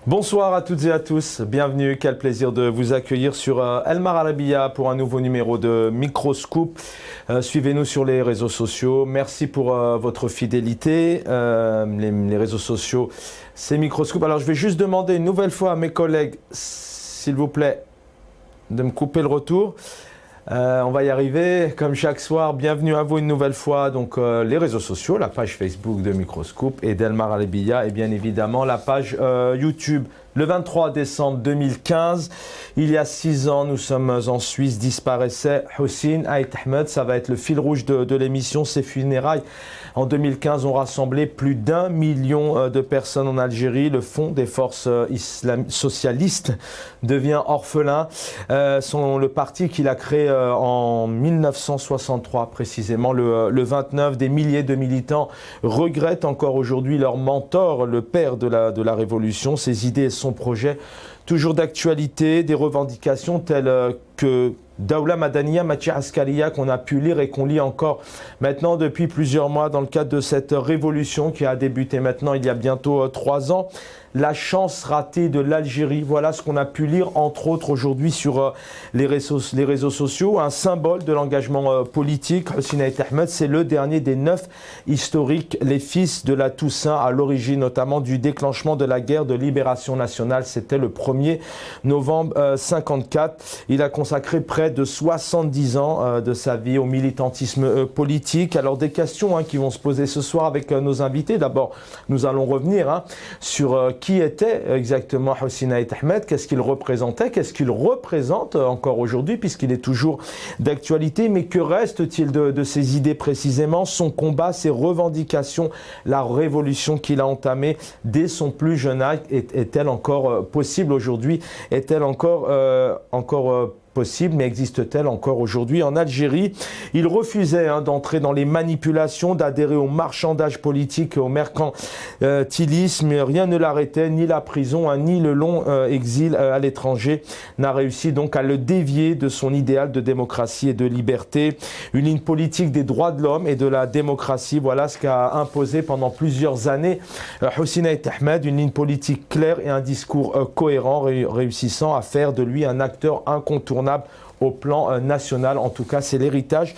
Bonsoir à toutes et à tous, bienvenue, quel plaisir de vous accueillir sur El Mar Arabiya pour un nouveau numéro de Microscoop. Suivez-nous sur les réseaux sociaux, merci pour votre fidélité. Les réseaux sociaux, c'est Microscoop. Alors je vais juste demander une nouvelle fois à mes collègues, s'il vous plaît, de me couper le retour. On va y arriver, comme chaque soir, bienvenue à vous une nouvelle fois. Donc les réseaux sociaux, la page Facebook de Microscoop et d'El Mar Arabiya et bien évidemment la page YouTube. Le 23 décembre 2015, il y a 6 ans, nous sommes en Suisse, disparaissait Hossein Ait Ahmed. Ça va être le fil rouge de l'émission. Ces funérailles en 2015 ont rassemblé plus d'1 million de personnes en Algérie. Le Fonds des forces socialistes devient orphelin. Le parti qu'il a créé en 1963 précisément, le 29, des milliers de militants regrettent encore aujourd'hui leur mentor, le père de la révolution. Ses idées et son projet toujours d'actualité, des revendications telles que Daoula Madaniya, Matia Askaria, qu'on a pu lire et qu'on lit encore maintenant depuis plusieurs mois dans le cadre de cette révolution qui a débuté maintenant il y a bientôt 3 ans. La chance ratée de l'Algérie, voilà ce qu'on a pu lire entre autres aujourd'hui sur les réseaux sociaux. Un symbole de l'engagement politique, Hossein Ait Ahmed, c'est le dernier des 9 historiques, les fils de la Toussaint, à l'origine notamment du déclenchement de la guerre de libération nationale. C'était le 1er novembre 1954. Il a consacré près de 70 ans de sa vie au militantisme politique. Alors des questions qui vont se poser ce soir avec nos invités. D'abord, nous allons revenir sur qui était exactement Hossein Ait Ahmed, qu'est-ce qu'il représentait, qu'est-ce qu'il représente encore aujourd'hui puisqu'il est toujours d'actualité, mais que reste-t-il de ses idées précisément, son combat, ses revendications, la révolution qu'il a entamée dès son plus jeune âge, est-elle encore possible aujourd'hui, est-elle encore possible, mais existe-t-elle encore aujourd'hui en Algérie? Il refusait d'entrer dans les manipulations, d'adhérer au marchandage politique, au mercantilisme. Rien ne l'arrêtait, ni la prison, ni le long exil à l'étranger n'a réussi donc à le dévier de son idéal de démocratie et de liberté. Une ligne politique des droits de l'homme et de la démocratie, voilà ce qu'a imposé pendant plusieurs années Hossein Ait Ahmed, une ligne politique claire et un discours cohérent, réussissant à faire de lui un acteur incontournable au plan national. En tout cas, c'est l'héritage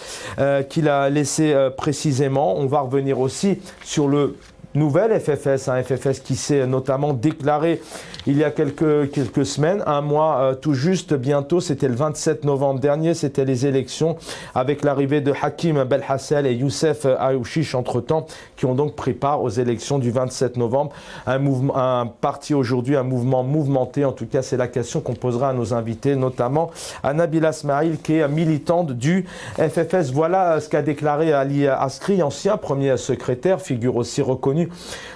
qu'il a laissé précisément. On va revenir aussi sur le nouvel FFS, un FFS qui s'est notamment déclaré il y a quelques semaines, un mois tout juste bientôt, c'était le 27 novembre dernier, c'était les élections avec l'arrivée de Hakim Belhassel et Youssef Aouchiche entre-temps, qui ont donc pris part aux élections du 27 novembre. Un parti aujourd'hui, un mouvement mouvementé, en tout cas c'est la question qu'on posera à nos invités, notamment à Nabila Smail, qui est militante du FFS. Voilà ce qu'a déclaré Ali Askri, ancien premier secrétaire, figure aussi reconnue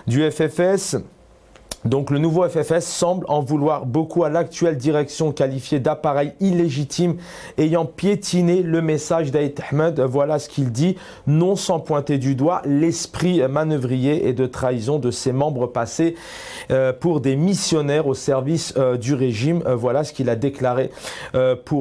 du FFS. Donc le nouveau FFS semble en vouloir beaucoup à l'actuelle direction qualifiée d'appareil illégitime ayant piétiné le message d'Ait Ahmed. Voilà ce qu'il dit, non sans pointer du doigt l'esprit manœuvrier et de trahison de ses membres passés pour des missionnaires au service du régime. Voilà ce qu'il a déclaré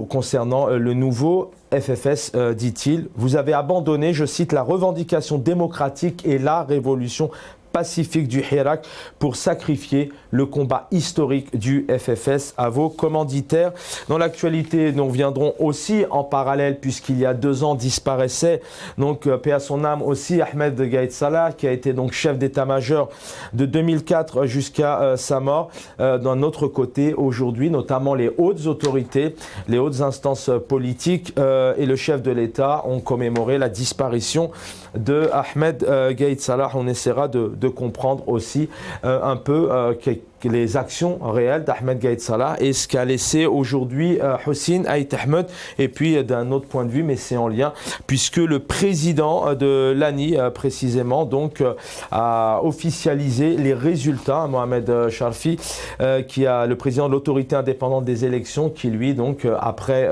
concernant le nouveau FFS, dit-il. Vous avez abandonné, je cite, la revendication démocratique et la révolution pacifique du Hirak pour sacrifier le combat historique du FFS à vos commanditaires. Dans l'actualité, nous viendrons aussi en parallèle, puisqu'il y a 2 ans disparaissait, donc paix à son âme aussi, Ahmed Gaït Salah, qui a été donc chef d'état-major de 2004 jusqu'à sa mort. D'un autre côté, aujourd'hui, notamment les hautes autorités, les hautes instances politiques et le chef de l'État ont commémoré la disparition de Ahmed Gaït Salah. On essaiera de comprendre aussi un peu les actions réelles d'Ahmed Gaït Salah et ce qu'a laissé aujourd'hui Hossein Ait Ahmed. Et puis d'un autre point de vue, mais c'est en lien, puisque le président de l'ANI précisément donc a officialisé les résultats, Mohamed Sharfi, le président de l'autorité indépendante des élections, qui lui donc après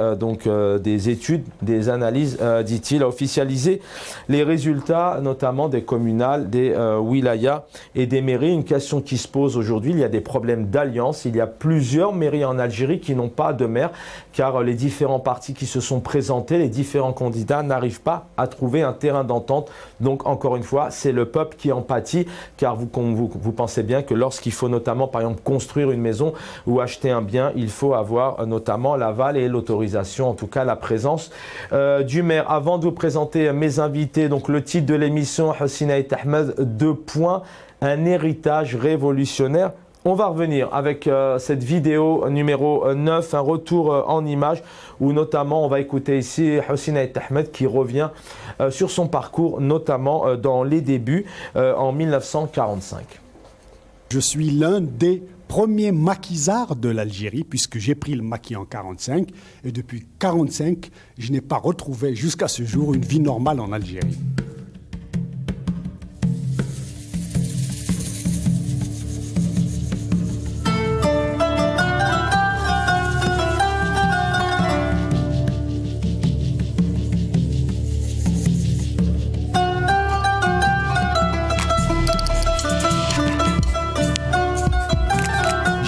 des études, des analyses, dit-il, a officialisé les résultats notamment des communales, des wilayas et des mairies. Une question qui se pose aujourd'hui, il y a des des problèmes d'alliance. Il y a plusieurs mairies en Algérie qui n'ont pas de maire, car les différents partis qui se sont présentés, les différents candidats n'arrivent pas à trouver un terrain d'entente. Donc encore une fois, c'est le peuple qui en pâtit, car vous pensez bien que lorsqu'il faut notamment, par exemple, construire une maison ou acheter un bien, il faut avoir notamment l'aval et l'autorisation, en tout cas la présence du maire. Avant de vous présenter mes invités, donc le titre de l'émission, Hossein Ait Ahmed, 2 points, un héritage révolutionnaire. On va revenir avec cette vidéo numéro 9, un retour en images, où notamment on va écouter ici Hossein Ait Ahmed qui revient sur son parcours, notamment dans les débuts en 1945. Je suis l'un des premiers maquisards de l'Algérie, puisque j'ai pris le maquis en 1945, et depuis 1945, je n'ai pas retrouvé jusqu'à ce jour une vie normale en Algérie.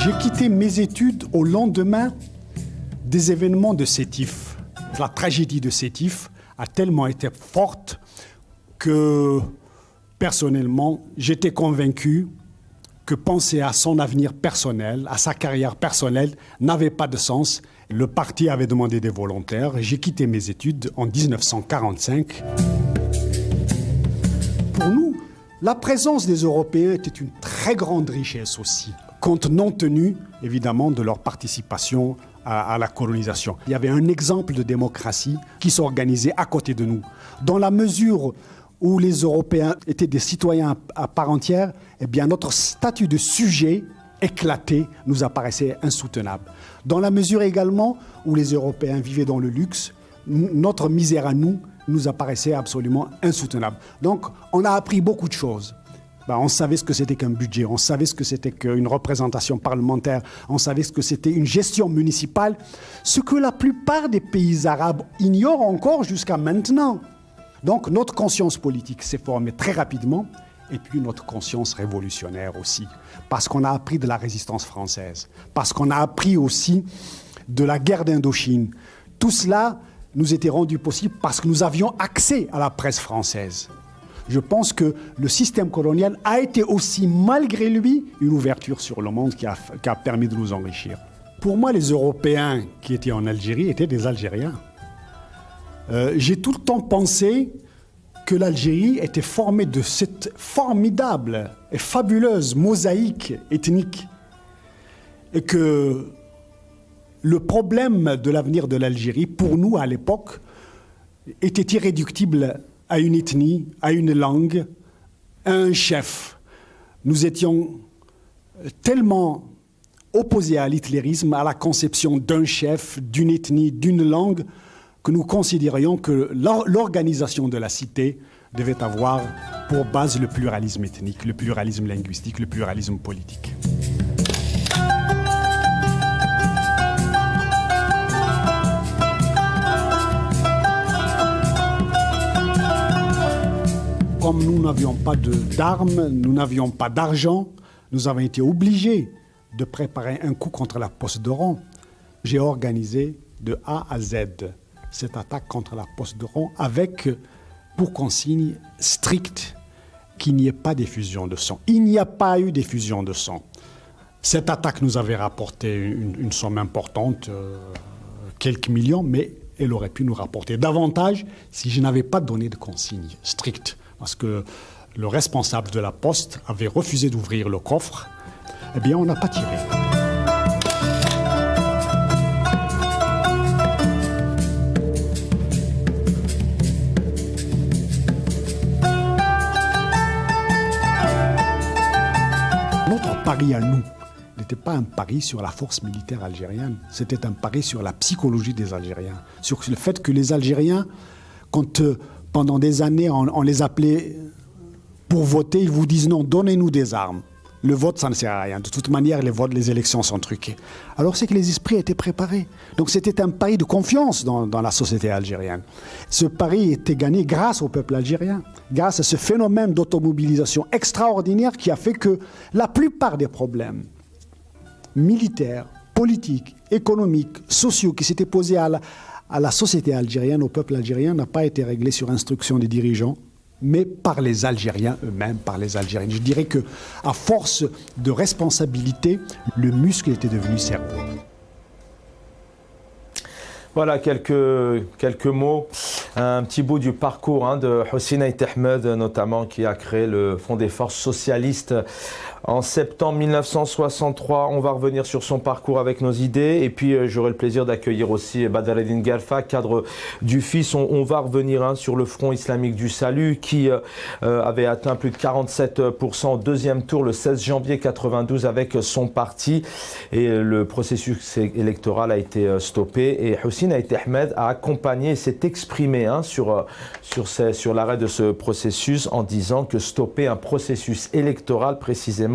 J'ai quitté mes études au lendemain des événements de Sétif. La tragédie de Sétif a tellement été forte que, personnellement, j'étais convaincu que penser à son avenir personnel, à sa carrière personnelle, n'avait pas de sens. Le parti avait demandé des volontaires. J'ai quitté mes études en 1945. Pour nous, la présence des Européens était une très grande richesse aussi, compte non tenu, évidemment, de leur participation à la colonisation. Il y avait un exemple de démocratie qui s'organisait à côté de nous. Dans la mesure où les Européens étaient des citoyens à part entière, eh bien, notre statut de sujet éclaté nous apparaissait insoutenable. Dans la mesure également où les Européens vivaient dans le luxe, notre misère à nous apparaissait absolument insoutenable. Donc, on a appris beaucoup de choses. On savait ce que c'était qu'un budget, on savait ce que c'était qu'une représentation parlementaire, on savait ce que c'était une gestion municipale, ce que la plupart des pays arabes ignorent encore jusqu'à maintenant. Donc notre conscience politique s'est formée très rapidement, et puis notre conscience révolutionnaire aussi, parce qu'on a appris de la résistance française, parce qu'on a appris aussi de la guerre d'Indochine. Tout cela nous était rendu possible parce que nous avions accès à la presse française. Je pense que le système colonial a été aussi, malgré lui, une ouverture sur le monde qui a permis de nous enrichir. Pour moi, les Européens qui étaient en Algérie étaient des Algériens. J'ai tout le temps pensé que l'Algérie était formée de cette formidable et fabuleuse mosaïque ethnique, et que le problème de l'avenir de l'Algérie, pour nous à l'époque, était irréductible à une ethnie, à une langue, à un chef. Nous étions tellement opposés à l'hitlérisme, à la conception d'un chef, d'une ethnie, d'une langue, que nous considérions que l'organisation de la cité devait avoir pour base le pluralisme ethnique, le pluralisme linguistique, le pluralisme politique. Comme nous n'avions pas d'armes, nous n'avions pas d'argent, nous avons été obligés de préparer un coup contre la poste d'Oran. J'ai organisé de A à Z cette attaque contre la poste d'Oran avec pour consigne stricte qu'il n'y ait pas d'effusion de sang. Il n'y a pas eu d'effusion de sang. Cette attaque nous avait rapporté une somme importante, quelques millions, mais elle aurait pu nous rapporter davantage si je n'avais pas donné de consigne stricte. Parce que le responsable de la poste avait refusé d'ouvrir le coffre, eh bien on n'a pas tiré. Notre pari à nous n'était pas un pari sur la force militaire algérienne, c'était un pari sur la psychologie des Algériens, sur le fait que les Algériens, quand pendant des années, on les appelait pour voter, ils vous disent non, donnez-nous des armes. Le vote, ça ne sert à rien. De toute manière, les élections sont truquées. Alors c'est que les esprits étaient préparés. Donc c'était un pari de confiance dans la société algérienne. Ce pari était gagné grâce au peuple algérien, grâce à ce phénomène d'automobilisation extraordinaire qui a fait que la plupart des problèmes militaires, politiques, économiques, sociaux qui s'étaient posés à la société algérienne, au peuple algérien, n'a pas été réglé sur instruction des dirigeants, mais par les Algériens eux-mêmes, par les Algériens. Je dirais qu'à force de responsabilité, le muscle était devenu cerveau. Voilà quelques mots, un petit bout du parcours de Hossein Ait Ahmed, notamment, qui a créé le Front des forces socialistes en septembre 1963. On va revenir sur son parcours avec nos idées. Et puis, j'aurai le plaisir d'accueillir aussi Badr Eddine Guelfa, cadre du FIS. On va revenir sur le Front islamique du salut, qui avait atteint plus de 47% au deuxième tour le 16 janvier 92 avec son parti. Et le processus électoral a été stoppé. Et Hossein Ait Ahmed a accompagné et s'est exprimé sur l'arrêt de ce processus en disant que stopper un processus électoral précisément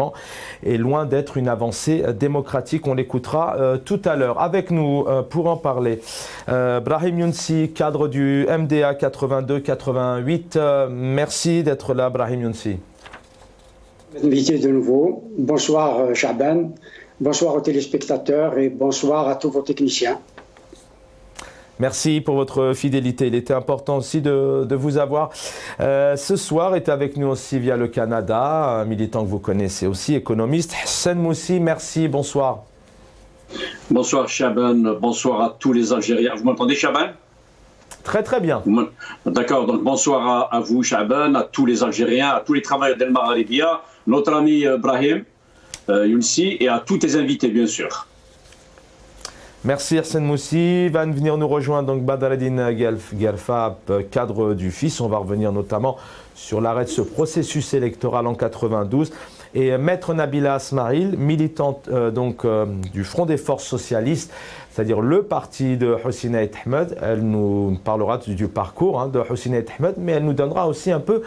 est loin d'être une avancée démocratique. On l'écoutera tout à l'heure. Avec nous pour en parler, Brahim Younsi, cadre du MDA 82-88. Merci d'être là, Brahim Younsi. Invité de nouveau. Bonsoir Chaban, bonsoir aux téléspectateurs et bonsoir à tous vos techniciens. Merci pour votre fidélité. Il était important aussi de vous avoir. Ce soir est avec nous aussi via le Canada, un militant que vous connaissez aussi, économiste, Hassan Moussi. Merci, bonsoir. Bonsoir Chaban, bonsoir à tous les Algériens. Vous m'entendez Chaban? Très très bien. D'accord, donc bonsoir à vous Chaban, à tous les Algériens, à tous les travailleurs d'El Maralibia, notre ami Brahim Younsi et à tous tes invités bien sûr. Merci Hassan Moussi. Va venir nous rejoindre donc Badr Eddine Guelfa, cadre du FIS. On va revenir notamment sur l'arrêt de ce processus électoral en 92. Et Maître Nabila Asmaïl, militante du Front des forces socialistes, c'est-à-dire le parti de Hossein Ait Ahmed. Elle nous parlera du parcours de Hossein Ait Ahmed, mais elle nous donnera aussi un peu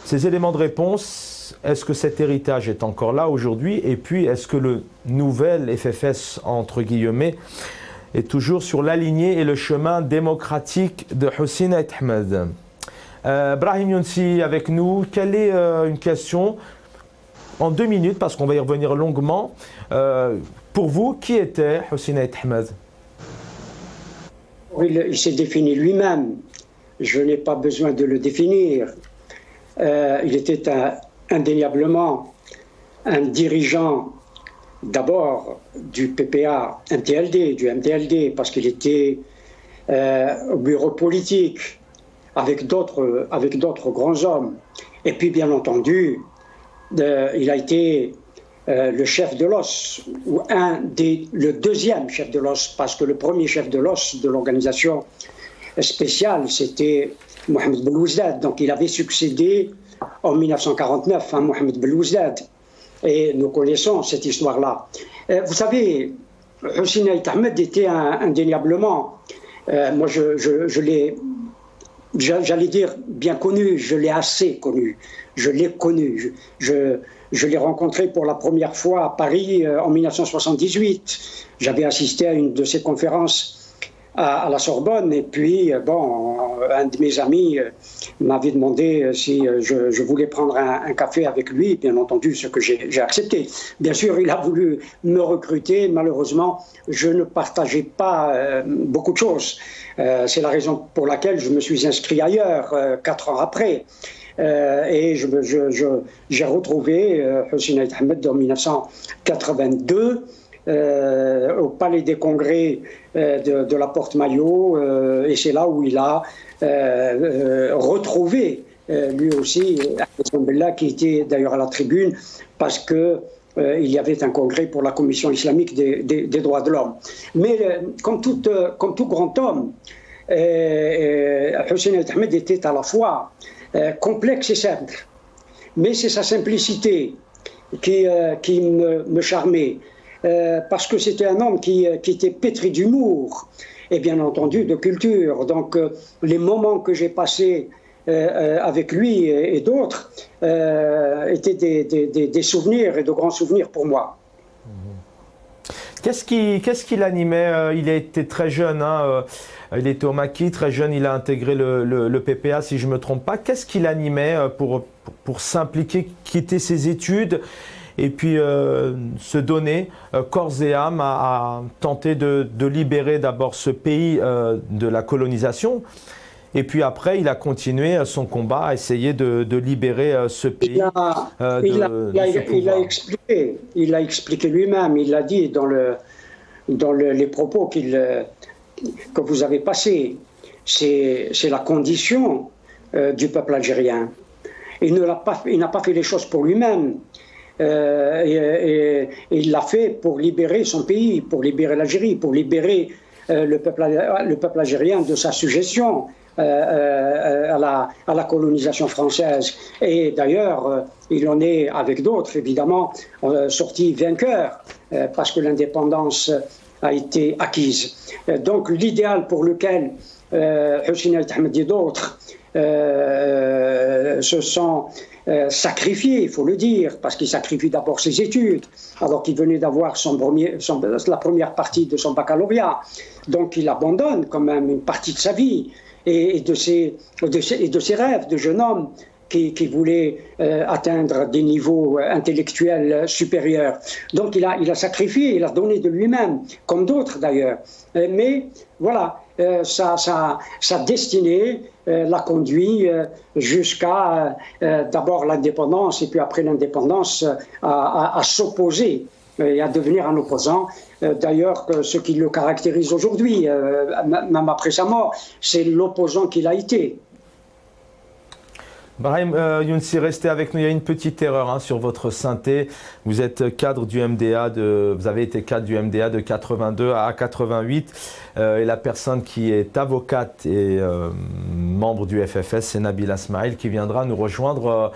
ces éléments de réponse. Est-ce que cet héritage est encore là aujourd'hui? Et puis, est-ce que le nouvel FFS, entre guillemets, est toujours sur la lignée et le chemin démocratique de Hossein Ait Ahmed? Brahim Younsi avec nous. Quelle est une question en 2 minutes, parce qu'on va y revenir longuement. Pour vous, qui était Hossein Ait Ahmed? Il s'est défini lui-même. Je n'ai pas besoin de le définir. Il était indéniablement un dirigeant d'abord du PPA MTLD, du MTLD, parce qu'il était au bureau politique avec d'autres grands hommes. Et puis bien entendu, il a été le chef de l'os, ou le deuxième chef de l'os, parce que le premier chef de l'os de l'organisation spéciale, c'était Mohamed Belouizdad. Donc il avait succédé en 1949 à Mohamed Belouizdad. Et nous connaissons cette histoire-là. Vous savez, Hossein Ait Ahmed était indéniablement, moi je l'ai, j'allais dire bien connu, je l'ai assez connu. Je l'ai connu. Je l'ai rencontré pour la première fois à Paris en 1978. J'avais assisté à une de ses conférences à la Sorbonne, et puis un de mes amis m'avait demandé si je voulais prendre un café avec lui, bien entendu, ce que j'ai accepté. Bien sûr, il a voulu me recruter, malheureusement, je ne partageais pas beaucoup de choses. C'est la raison pour laquelle je me suis inscrit ailleurs 4 ans après. Et j'ai retrouvé Hossein Ait Ahmed en 1982 au Palais des Congrès de la Porte-Maillot, et c'est là où il a retrouvé lui aussi Bella, qui était d'ailleurs à la tribune parce que il y avait un congrès pour la Commission islamique des droits de l'homme. Mais comme tout grand homme, Hossein Ait Ahmed était à la fois complexe et simple. Mais c'est sa simplicité qui me charmait. Parce que c'était un homme qui était pétri d'humour et bien entendu de culture. Donc les moments que j'ai passés avec lui et d'autres étaient des souvenirs et de grands souvenirs pour moi. Qu'est-ce qui l'animait? Il a été très jeune, il était au Maquis, très jeune, il a intégré le PPA, si je ne me trompe pas. Qu'est-ce qui l'animait pour s'impliquer, quitter ses études et puis se donner corps et âme à tenter de libérer d'abord ce pays de la colonisation. Et puis après, il a continué son combat à essayer de libérer ce pays. Il a expliqué lui-même, il l'a dit dans les propos que vous avez passés. C'est la condition du peuple algérien. Il n'a pas fait les choses pour lui-même. Et il l'a fait pour libérer son pays, pour libérer l'Algérie, pour libérer le peuple algérien de sa suggestion à la colonisation française. Et d'ailleurs, il en est, avec d'autres, évidemment, sorti vainqueur, parce que l'indépendance a été acquise. Donc l'idéal pour lequel Hussein Ait Ahmed et d'autres se sont sacrifiés, il faut le dire, parce qu'il sacrifie d'abord ses études, alors qu'il venait d'avoir la première partie de son baccalauréat. Donc il abandonne quand même une partie de sa vie et de ses rêves de jeune homme qui voulait atteindre des niveaux intellectuels supérieurs. Donc il a sacrifié, il a donné de lui-même, comme d'autres d'ailleurs. Mais voilà, sa destinée l'a conduit jusqu'à d'abord l'indépendance et puis après l'indépendance à s'opposer et à devenir un opposant. D'ailleurs, ce qui le caractérise aujourd'hui, même après sa mort, c'est l'opposant qu'il a été. Brahim Younsi, restez avec nous. Il y a une petite erreur sur votre synthé. Vous êtes cadre du MDA, vous avez été cadre du MDA de 82 à 88. Et la personne qui est avocate et membre du FFS, c'est Nabila Smaïl, qui viendra nous rejoindre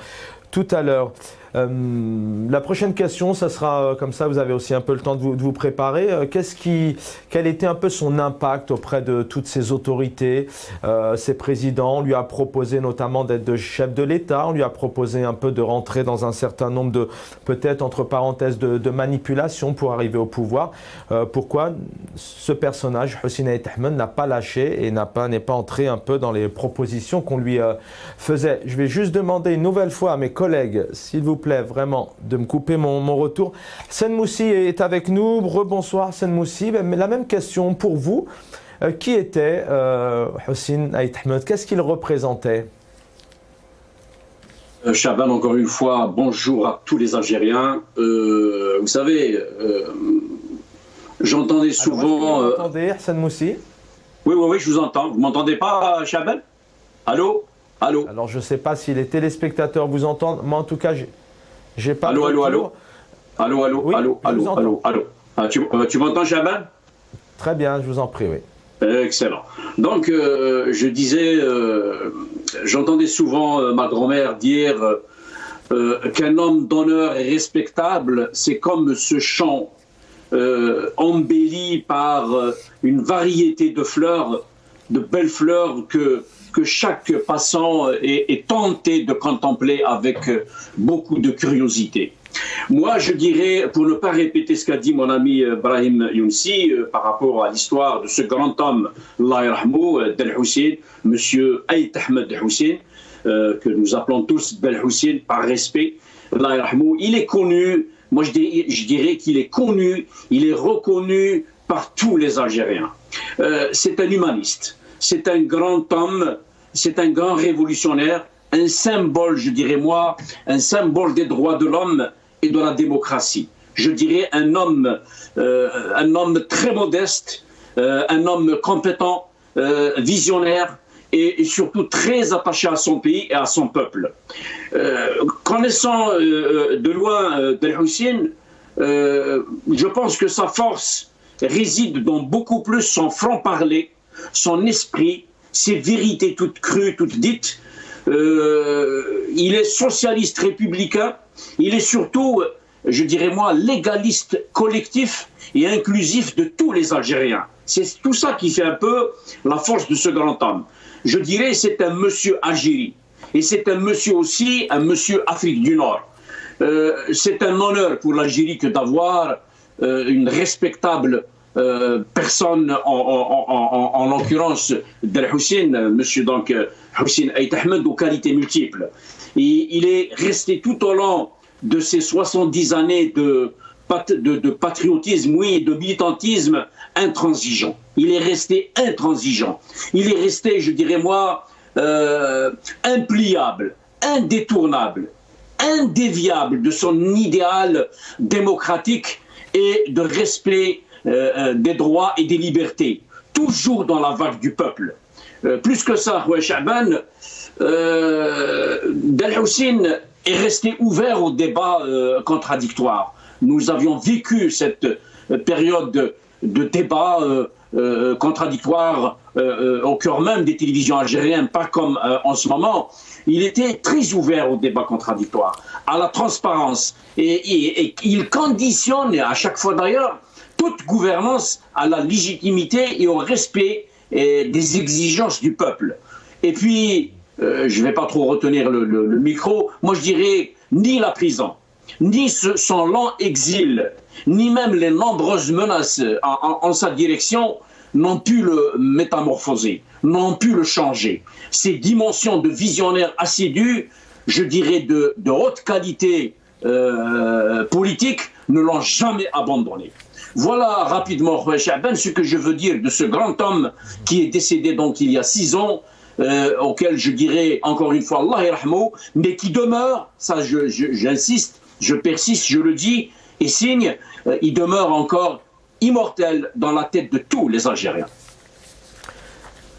tout à l'heure. La prochaine question, ça sera comme ça, vous avez aussi un peu le temps de vous préparer. Quel était un peu son impact auprès de toutes ces autorités, ces présidents? On lui a proposé notamment d'être chef de l'État, on lui a proposé un peu de rentrer dans un certain nombre de, peut-être entre parenthèses, de manipulations pour arriver au pouvoir. Pourquoi ce personnage, Hussein Ait Ahmed, n'a pas lâché et n'est pas entré un peu dans les propositions qu'on lui faisait? Je vais juste demander une nouvelle fois à mes collègues, s'il vous plaît, vraiment, de me couper mon retour. Sen Moussi est avec nous. Rebonsoir Sen Moussi. Mais la même question pour vous. Qui était Hussein Ait Ahmed? Qu'est-ce qu'il représentait? Chaban, encore une fois, bonjour à tous les Algériens. Vous savez, j'entendais souvent... Vous m'entendez, Sen Moussi? Oui, je vous entends. Vous m'entendez pas, Chaban? Allô? Alors, je ne sais pas si les téléspectateurs vous entendent. Moi, en tout cas, j'ai pas de retour. Allô. Tu m'entends, Chaban? Très bien, je vous en prie, oui. Excellent. Donc, je disais, j'entendais souvent ma grand-mère dire qu'un homme d'honneur et respectable, c'est comme ce champ embelli par une variété de fleurs, de belles fleurs que chaque passant est tenté de contempler avec beaucoup de curiosité. Moi, je dirais, pour ne pas répéter ce qu'a dit mon ami Brahim Younsi par rapport à l'histoire de ce grand homme, Allah yarhamou, Del Hussein, monsieur Ait Ahmed Hussein, que nous appelons tous Bel Hussein par respect, Allah yarhamou, il est connu, moi je dirais qu'il est connu, il est reconnu par tous les Algériens. C'est un humaniste. C'est un grand homme, c'est un grand révolutionnaire, un symbole, je dirais moi, un symbole des droits de l'homme et de la démocratie. Je dirais un homme très modeste, un homme compétent, visionnaire et surtout très attaché à son pays et à son peuple. Connaissant de loin Del Hussein, je pense que sa force réside dans beaucoup plus son franc-parler, son esprit, ses vérités toutes crues, toutes dites. Il est socialiste républicain, il est surtout, je dirais moi, légaliste collectif et inclusif de tous les Algériens. C'est tout ça qui fait un peu la force de ce grand homme. Je dirais c'est un monsieur Algérie et c'est un monsieur aussi, un monsieur Afrique du Nord. C'est un honneur pour l'Algérie que d'avoir une respectable personne, en l'occurrence Del Hussein, monsieur donc Hussein Ait Ahmed, aux qualités multiples. Et il est resté tout au long de ces 70 années de patriotisme, oui, et de militantisme intransigeant. Il est resté intransigeant. Il est resté, je dirais moi, impliable, indétournable, indéviable de son idéal démocratique et de respect des droits et des libertés, toujours dans la vague du peuple. Plus que ça, Cha'ban, Dal Hussein est resté ouvert au débat contradictoire. Nous avions vécu cette période de débat contradictoire au cœur même des télévisions algériennes, pas comme en ce moment. Il était très ouvert au débat contradictoire, à la transparence, et il conditionne à chaque fois d'ailleurs toute gouvernance à la légitimité et au respect des exigences du peuple. Et puis, je ne vais pas trop retenir le micro, moi je dirais ni la prison, ni son lent exil, ni même les nombreuses menaces en sa direction n'ont pu le métamorphoser, n'ont pu le changer. Ces dimensions de visionnaire assidu, je dirais de haute qualité politique, ne l'ont jamais abandonné. Voilà rapidement, ce que je veux dire de ce grand homme qui est décédé donc il y a 6 ans, auquel je dirais encore une fois Allah yarhamou, mais qui demeure, ça j'insiste, je persiste, je le dis et signe, il demeure encore immortel dans la tête de tous les Algériens.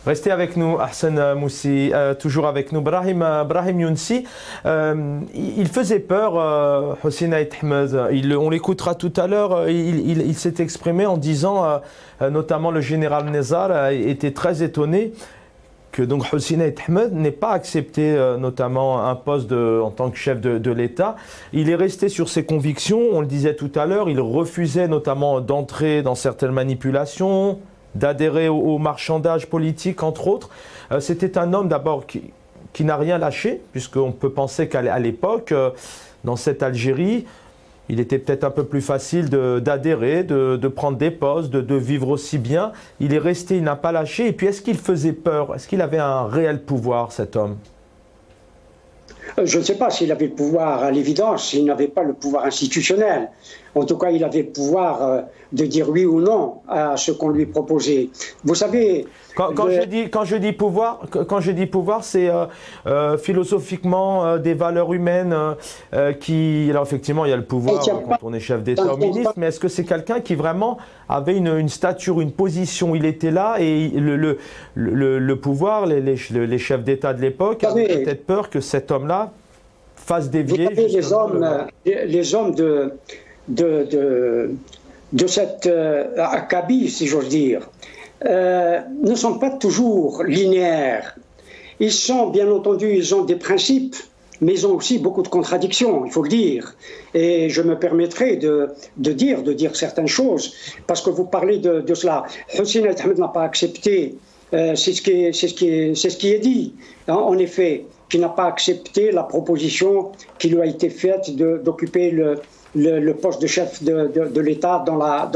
Restez avec nous, Ahsan Moussi, toujours avec nous. Brahim Younsi, il faisait peur, Hossein Ait Ahmed. On l'écoutera tout à l'heure. Il s'est exprimé en disant, notamment le général Nezar était très étonné que donc Hossein Ait Ahmed n'ait pas accepté notamment un poste en tant que chef de l'État. Il est resté sur ses convictions, on le disait tout à l'heure, il refusait notamment d'entrer dans certaines manipulations, d'adhérer au marchandage politique, entre autres. C'était un homme d'abord qui n'a rien lâché, puisqu'on peut penser qu'à l'époque, dans cette Algérie, il était peut-être un peu plus facile d'adhérer, de prendre des postes, de vivre aussi bien. Il est resté, il n'a pas lâché. Et puis, est-ce qu'il faisait peur? Est-ce qu'il avait un réel pouvoir, cet homme? Je ne sais pas s'il avait le pouvoir, à l'évidence, il n'avait pas le pouvoir institutionnel. En tout cas, il avait le pouvoir de dire oui ou non à ce qu'on lui proposait. Vous savez... Quand je dis pouvoir, c'est philosophiquement des valeurs humaines qui... Alors effectivement, il y a le pouvoir quand on est chef d'État ou ministre, mais est-ce que c'est quelqu'un qui vraiment avait une stature, une position? Il était là et le pouvoir, les chefs d'État de l'époque avaient peut-être peur que cet homme-là fasse dévier... Les hommes de cette acabit, si j'ose dire, ne sont pas toujours linéaires. Ils sont, bien entendu, ils ont des principes, mais ils ont aussi beaucoup de contradictions, il faut le dire. Et je me permettrai de dire certaines choses, parce que vous parlez de cela. Hossein Ait Ahmed n'a pas accepté, c'est ce qui est dit, hein, en effet, qui n'a pas accepté la proposition qui lui a été faite d'occuper le poste de chef de l'État dans la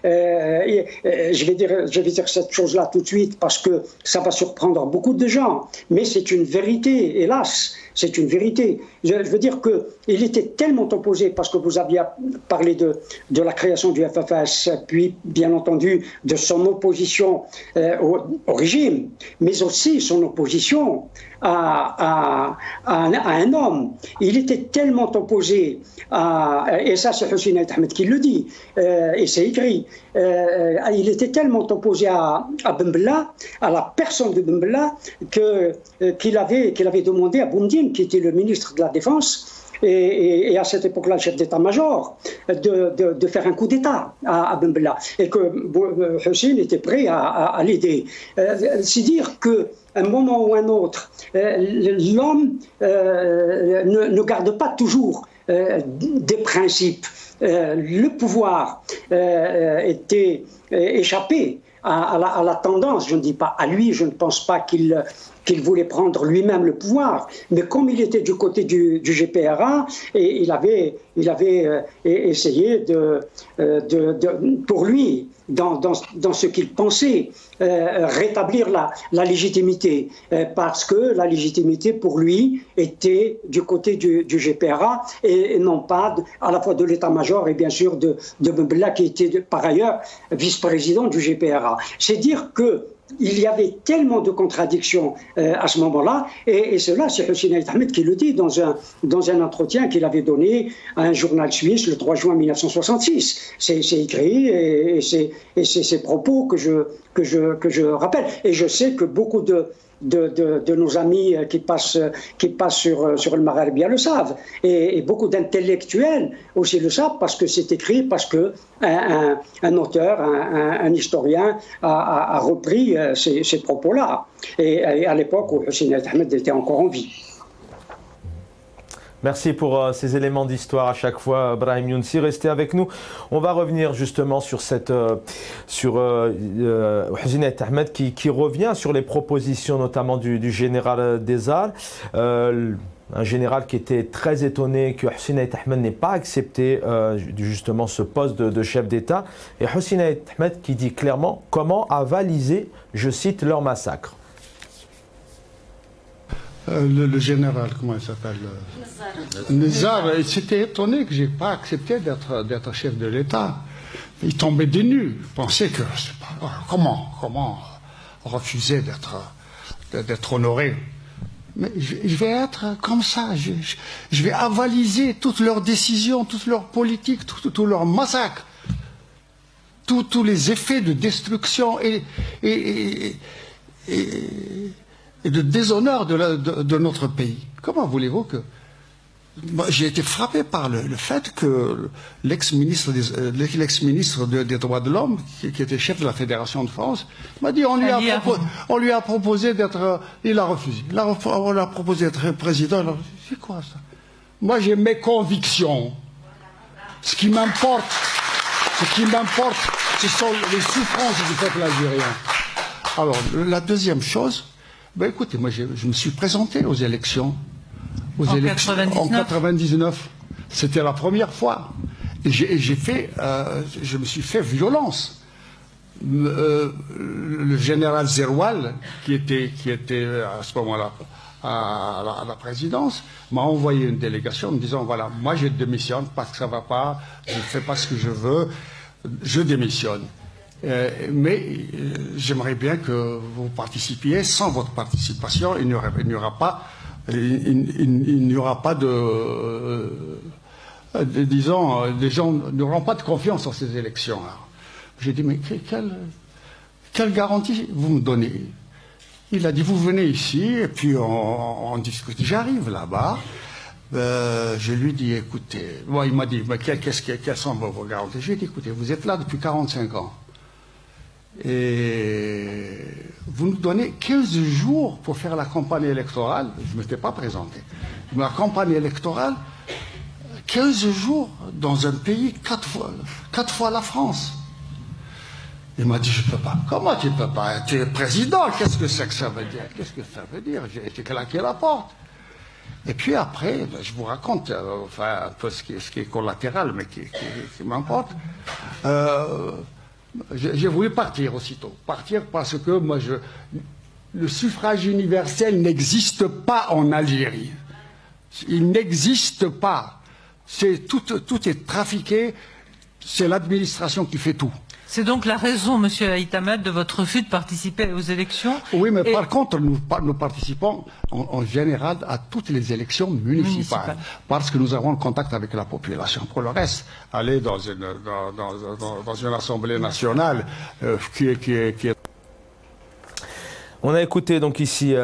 je vais dire cette chose-là tout de suite parce que ça va surprendre beaucoup de gens, mais c'est une vérité, hélas, c'est une vérité. Je veux dire qu'il était tellement opposé, parce que vous aviez parlé de la création du FFS, puis bien entendu de son opposition au régime, mais aussi son opposition à un homme. Il était tellement opposé et ça c'est Hossein Ait Ahmed qui le dit, et c'est écrit, il était tellement opposé à Ben Bella, à la personne de Ben Bella, qu'il avait demandé à Boumediene, qui était le ministre de la Défense, et à cette époque-là le chef d'état-major, de faire un coup d'État à Ben Bella, et que Hossein était prêt à l'aider. C'est dire qu'à un moment ou un autre, l'homme ne garde pas toujours des principes. Le pouvoir était échappé à la tendance, je ne dis pas à lui, je ne pense pas qu'il qu'il voulait prendre lui-même le pouvoir. Mais comme il était du côté du GPRA, et il avait essayé pour lui, dans ce qu'il pensait, rétablir la légitimité, parce que la légitimité pour lui était du côté du GPRA et non pas à la fois de l'état-major et bien sûr de Mbella, qui était par ailleurs vice-président du GPRA. C'est dire que il y avait tellement de contradictions à ce moment-là, et cela, c'est Hussein Ait Ahmed qui le dit dans un entretien qu'il avait donné à un journal suisse le 3 juin 1966. C'est écrit, et c'est ces propos que je rappelle. Et je sais que beaucoup de nos amis qui passent sur le Maghrébia le savent, et beaucoup d'intellectuels aussi le savent, parce que c'est écrit, parce que un auteur, un historien a repris ces propos-là, et à l'époque où Hussein Ait Ahmed était encore en vie. Merci pour ces éléments d'histoire à chaque fois, Brahim Younsi. Restez avec nous. On va revenir justement sur Hussein Ait Ahmed qui revient sur les propositions notamment du général Desarts. Un général qui était très étonné que Hussein Ait Ahmed n'ait pas accepté justement ce poste de chef d'État. Et Hussein Ait Ahmed qui dit clairement comment avaliser, je cite, leur massacre. Le général, comment il s'appelle, Nézar, il s'était étonné que je n'ai pas accepté d'être chef de l'État. Il tombait des nues. Il pensait que, comment refuser d'être honoré. Mais je vais être comme ça. Je vais avaliser toutes leurs décisions, toutes leurs politiques, tous leurs massacres, tous les effets de destruction et de déshonneur de notre pays. Comment voulez-vous que... J'ai été frappé par le fait que l'ex-ministre des droits de l'homme, qui était chef de la Fédération de France, m'a dit on lui a proposé d'être... Il a refusé. On lui a proposé d'être président. C'est quoi ça? Moi j'ai mes convictions. Ce qui m'importe, ce sont les souffrances du peuple algérien. Alors, la deuxième chose, ben écoutez, moi je me suis présenté aux élections. En 99. C'était la première fois. Et je me suis fait violence. Le général Zeroual, qui était à ce moment-là à la présidence, m'a envoyé une délégation me disant voilà, moi je démissionne parce que ça ne va pas, je ne fais pas ce que je veux, je démissionne. Mais j'aimerais bien que vous participiez. Sans votre participation, il n'y aura pas disons, les gens n'auront pas de confiance en ces élections-là. J'ai dit, mais quelle garantie vous me donnez? Il a dit, vous venez ici, et puis on discute. J'arrive là-bas, je lui dis, écoutez, bon, il m'a dit, mais quelles sont vos garanties? J'ai dit, écoutez, vous êtes là depuis 45 ans. Et vous nous donnez 15 jours pour faire la campagne électorale. Je ne m'étais pas présenté. Mais la campagne électorale, 15 jours dans un pays 4 fois la France. Il m'a dit, je ne peux pas. Comment tu ne peux pas? Tu es président, qu'est-ce que c'est que ça veut dire? Qu'est-ce que ça veut dire? J'ai été claqué la porte. Et puis après, je vous raconte un peu ce qui est collatéral, mais qui m'importe. J'ai voulu partir aussitôt. Partir parce que moi, le suffrage universel n'existe pas en Algérie. Il n'existe pas. Tout est trafiqué. C'est l'administration qui fait tout. C'est donc la raison, Monsieur Ait Ahmed, de votre refus de participer aux élections. Oui, mais par contre, nous participons en général à toutes les élections municipales. Parce que nous avons le contact avec la population. Pour le reste, aller dans une assemblée nationale qui est... On a écouté donc ici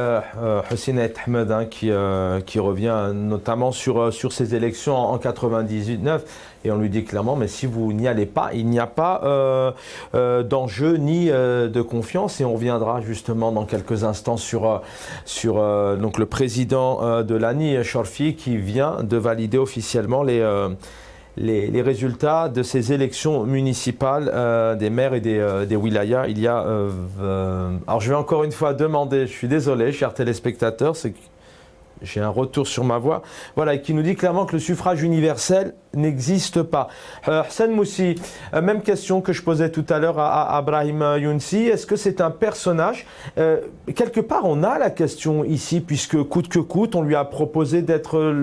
Hussein Ait Ahmed qui revient notamment sur ces élections en 99, et on lui dit clairement mais si vous n'y allez pas, il n'y a pas d'enjeu ni de confiance, et on reviendra justement dans quelques instants sur donc le président de l'ANI, Chorfi, qui vient de valider officiellement les résultats de ces élections municipales des maires et des wilayas. Il y a, alors je vais encore une fois demander, je suis désolé, chers téléspectateurs, c'est que j'ai un retour sur ma voix, voilà, qui nous dit clairement que le suffrage universel n'existe pas. Hassan Moussi, même question que je posais tout à l'heure à Brahim Younsi, est-ce que c'est un personnage quelque part on a la question ici, puisque coûte que coûte, on lui a proposé d'être,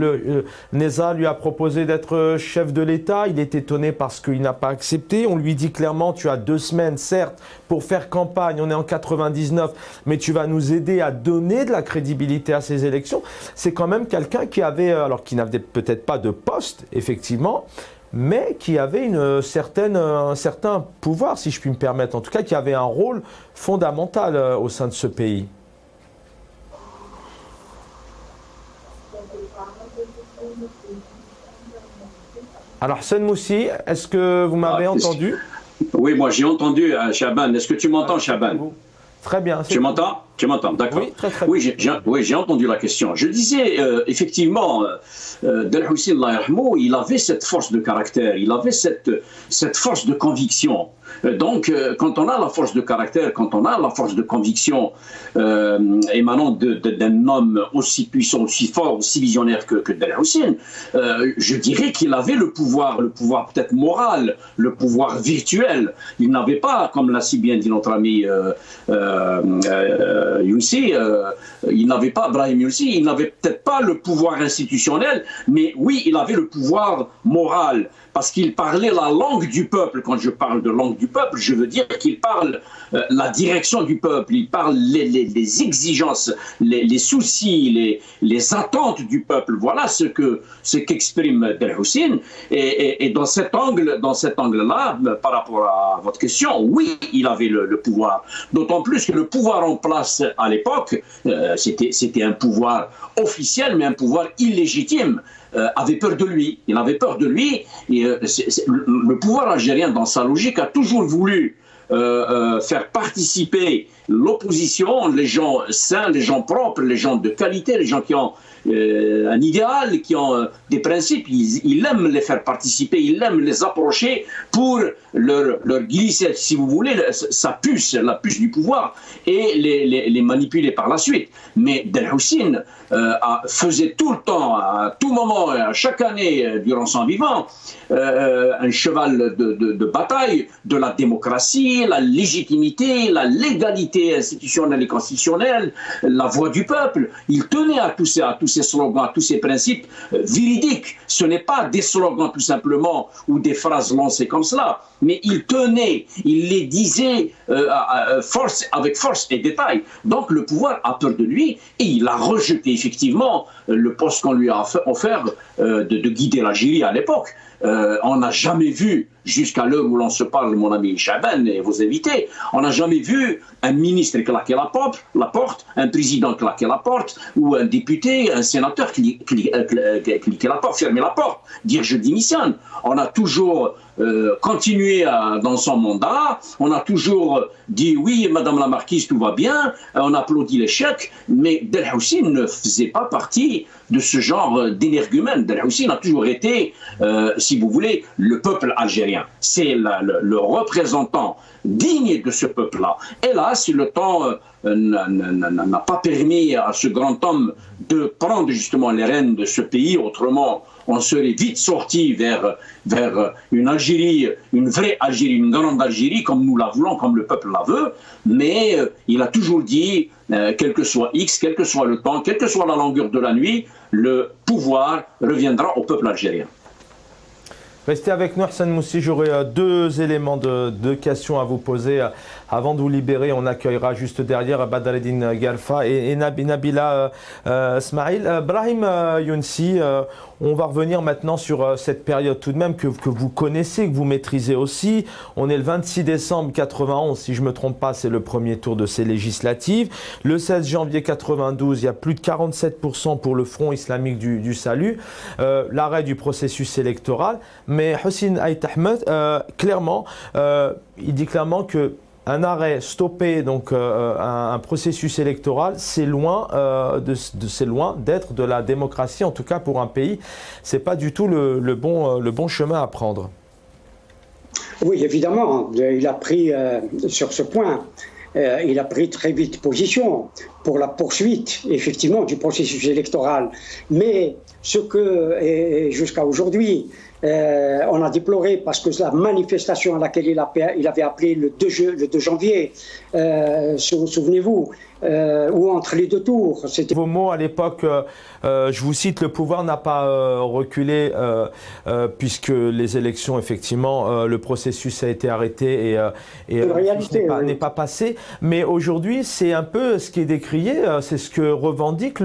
Neza lui a proposé d'être chef de l'État, il est étonné parce qu'il n'a pas accepté, on lui dit clairement tu as 2 semaines certes pour faire campagne, on est en 99, mais tu vas nous aider à donner de la crédibilité à ces élections. C'est quand même quelqu'un qui avait, alors qui n'avait peut-être pas de poste, effectivement, mais qui avait un certain pouvoir, si je puis me permettre, en tout cas qui avait un rôle fondamental au sein de ce pays. Alors, Hassan Moussi, est-ce que vous m'avez entendu? Oui, moi j'ai entendu, Chaban. Est-ce que tu m'entends, Chaban? Très bien. Tu m'entends? Tu m'entends, d'accord. Oui, très bien. Oui, j'ai entendu la question. Je disais, effectivement, Del Hussein, il avait cette force de caractère, il avait cette force de conviction. Donc, quand on a la force de caractère, quand on a la force de conviction émanant d'un homme aussi puissant, aussi fort, aussi visionnaire que Del Hussein, je dirais qu'il avait le pouvoir peut-être moral, le pouvoir virtuel. Il n'avait pas, comme l'a si bien dit notre ami Younsi, il n'avait pas, Brahim Younsi, il n'avait peut-être pas le pouvoir institutionnel, mais oui, il avait le pouvoir moral, parce qu'il parlait la langue du peuple. Quand je parle de langue du peuple, je veux dire qu'il parle la direction du peuple, il parle les exigences, les soucis, les attentes du peuple. Voilà ce qu'exprime Del Hussein. Et dans cet angle-là, par rapport à votre question, oui, il avait le pouvoir. D'autant plus que le pouvoir en place à l'époque, c'était un pouvoir officiel, mais un pouvoir illégitime. Avait peur de lui. Il avait peur de lui. Et, le pouvoir algérien, dans sa logique, a toujours voulu faire participer l'opposition, les gens sains, les gens propres, les gens de qualité, les gens qui ont un idéal, qui ont des principes. Il aime les faire participer, il aime les approcher pour leur glisser, si vous voulez, sa puce, la puce du pouvoir, et les manipuler par la suite. Mais Del Hussein faisait tout le temps, à tout moment, à chaque année durant son vivant, un cheval de bataille de la démocratie, la légitimité, la légalité institutionnelle et constitutionnelle, la voix du peuple. Il tenait à tous ces slogans, à tous ces principes véridiques. Ce n'est pas des slogans tout simplement ou des phrases lancées comme cela, mais il tenait, il les disait avec force et détail. Donc le pouvoir a peur de lui et il a rejeté effectivement le poste qu'on lui a offert de guider l'Algérie à l'époque. On n'a jamais vu, jusqu'à l'heure où l'on se parle, mon ami Chaban et vos invités, on n'a jamais vu un ministre claquer la porte, un président claquer la porte, ou un député, un sénateur cliquer la porte, fermer la porte, dire je démissionne. On a toujours continué dans son mandat, on a toujours dit oui, madame la marquise, tout va bien, on applaudit l'échec, mais Del Hussein ne faisait pas partie de ce genre d'énergumène. Del Hussein a toujours été, si vous voulez, le peuple algérien. C'est le représentant digne de ce peuple-là. Hélas, le temps n'a pas permis à ce grand homme de prendre justement les rênes de ce pays, autrement on serait vite sorti vers une Algérie, une vraie Algérie, une grande Algérie, comme nous la voulons, comme le peuple la veut, mais il a toujours dit, quel que soit X, quel que soit le temps, quelle que soit la longueur de la nuit, le pouvoir reviendra au peuple algérien. Restez avec nous, Hassan Moussi. J'aurai 2 éléments de questions à vous poser. Avant de vous libérer, on accueillera juste derrière Badreddine Galfa et Nabila Smaïl. Brahim Younsi, on va revenir maintenant sur cette période tout de même que vous connaissez, que vous maîtrisez aussi. On est le 26 décembre 91, si je ne me trompe pas, c'est le premier tour de ces législatives. Le 16 janvier 92, il y a plus de 47% pour le Front islamique du salut. L'arrêt du processus électoral. Mais Hussein Ait Ahmed, clairement, il dit clairement que un arrêt, stopper donc un processus électoral, c'est loin d'être de la démocratie, en tout cas pour un pays. C'est pas du tout le bon chemin à prendre. Oui, évidemment, il a pris sur ce point. Il a pris très vite position pour la poursuite, effectivement, du processus électoral. Mais ce que, jusqu'à aujourd'hui, on a déploré, parce que la manifestation à laquelle il avait appelé le 2 janvier, souvenez-vous, ou entre les deux tours. Vos mots à l'époque, je vous cite, le pouvoir n'a pas reculé puisque les élections, effectivement, le processus a été arrêté et n'est pas passé. Mais aujourd'hui, c'est un peu ce qui est décrié, c'est ce que revendique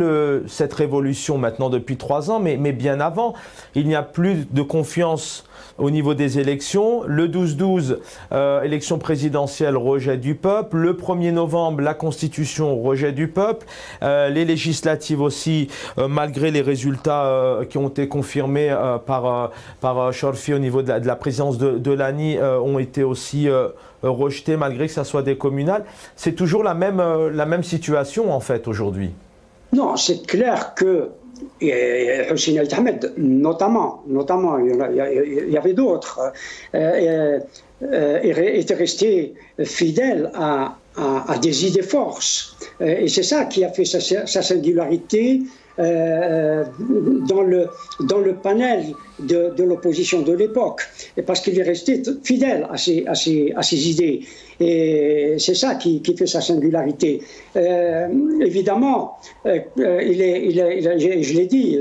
cette révolution maintenant depuis 3 ans, mais bien avant. Il n'y a plus de confiance au niveau des élections. Le 12-12, élection présidentielle, rejet du peuple. Le 1er novembre, la Constitution, rejet du peuple. Les législatives aussi, malgré les résultats qui ont été confirmés par Chorfi au niveau de la présidence de l'ANI, ont été aussi rejetés malgré que ça soit des communales. C'est toujours la même situation en fait aujourd'hui. Non, c'est clair que Hussein El-Ahmed, notamment, il y avait d'autres, était resté fidèle à des idées forces. Et c'est ça qui a fait sa singularité dans le panel de l'opposition de l'époque, parce qu'il est resté fidèle à ses idées. Et c'est ça qui fait sa singularité. Évidemment, je l'ai dit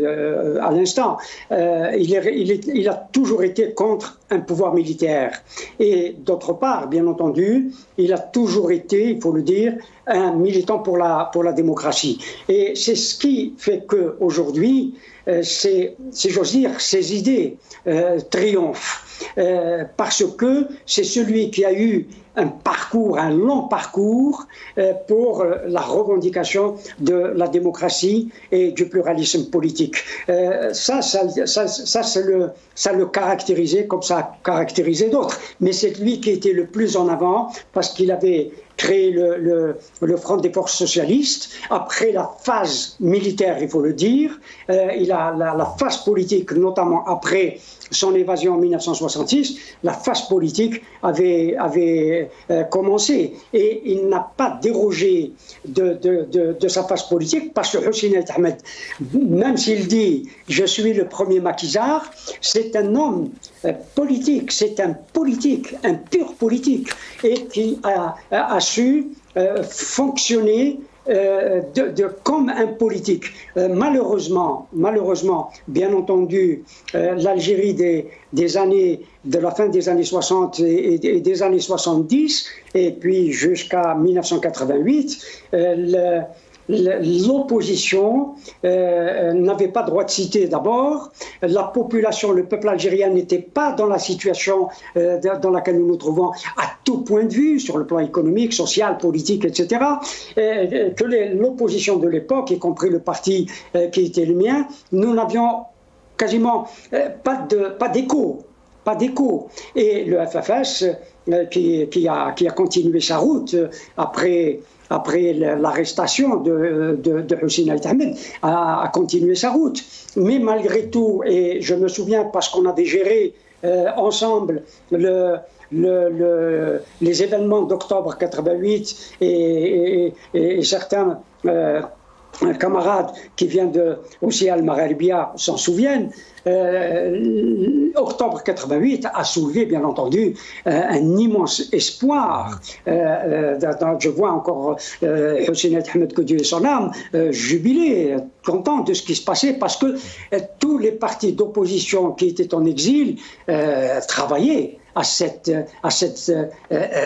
à l'instant, il a toujours été contre un pouvoir militaire. Et d'autre part, bien entendu, il a toujours été, il faut le dire, un militant pour la démocratie. Et c'est ce qui fait qu'aujourd'hui, si j'ose dire, ses idées triomphent. Parce que c'est celui qui a eu un long parcours pour la revendication de la démocratie et du pluralisme politique. Ça le caractérisait comme ça a caractérisé d'autres. Mais c'est lui qui était le plus en avant parce qu'il avait créé le Front des forces socialistes. Après la phase militaire, il faut le dire, il a la phase politique, notamment après son évasion en 1966, la phase politique avait commencé. Et il n'a pas dérogé de sa phase politique parce que Hussein El-Ahmed, même s'il dit « je suis le premier maquisard », c'est un homme politique, c'est un pur politique, et qui a su fonctionner comme un politique. Malheureusement, bien entendu, l'Algérie de la fin des années 60 et des années 70, et puis jusqu'à 1988, l'opposition n'avait pas droit de cité d'abord. La population, le peuple algérien n'était pas dans la situation dans laquelle nous nous trouvons à tout point de vue, sur le plan économique, social, politique, etc. Que l'opposition de l'époque, y compris le parti qui était le mien, nous n'avions quasiment pas d'écho. Et le FFS, qui a continué sa route après l'arrestation de Hussein El-Ahmed, a continué sa route. Mais malgré tout, et je me souviens parce qu'on avait géré ensemble les événements d'octobre 88 et certains camarades qui viennent aussi Al-Magharibia s'en souviennent. Octobre 88 a soulevé, bien entendu, un immense espoir. Je vois encore Hussein El-Ahmed, que Dieu ait son âme, jubilé, content de ce qui se passait, parce que tous les partis d'opposition qui étaient en exil travaillaient à cette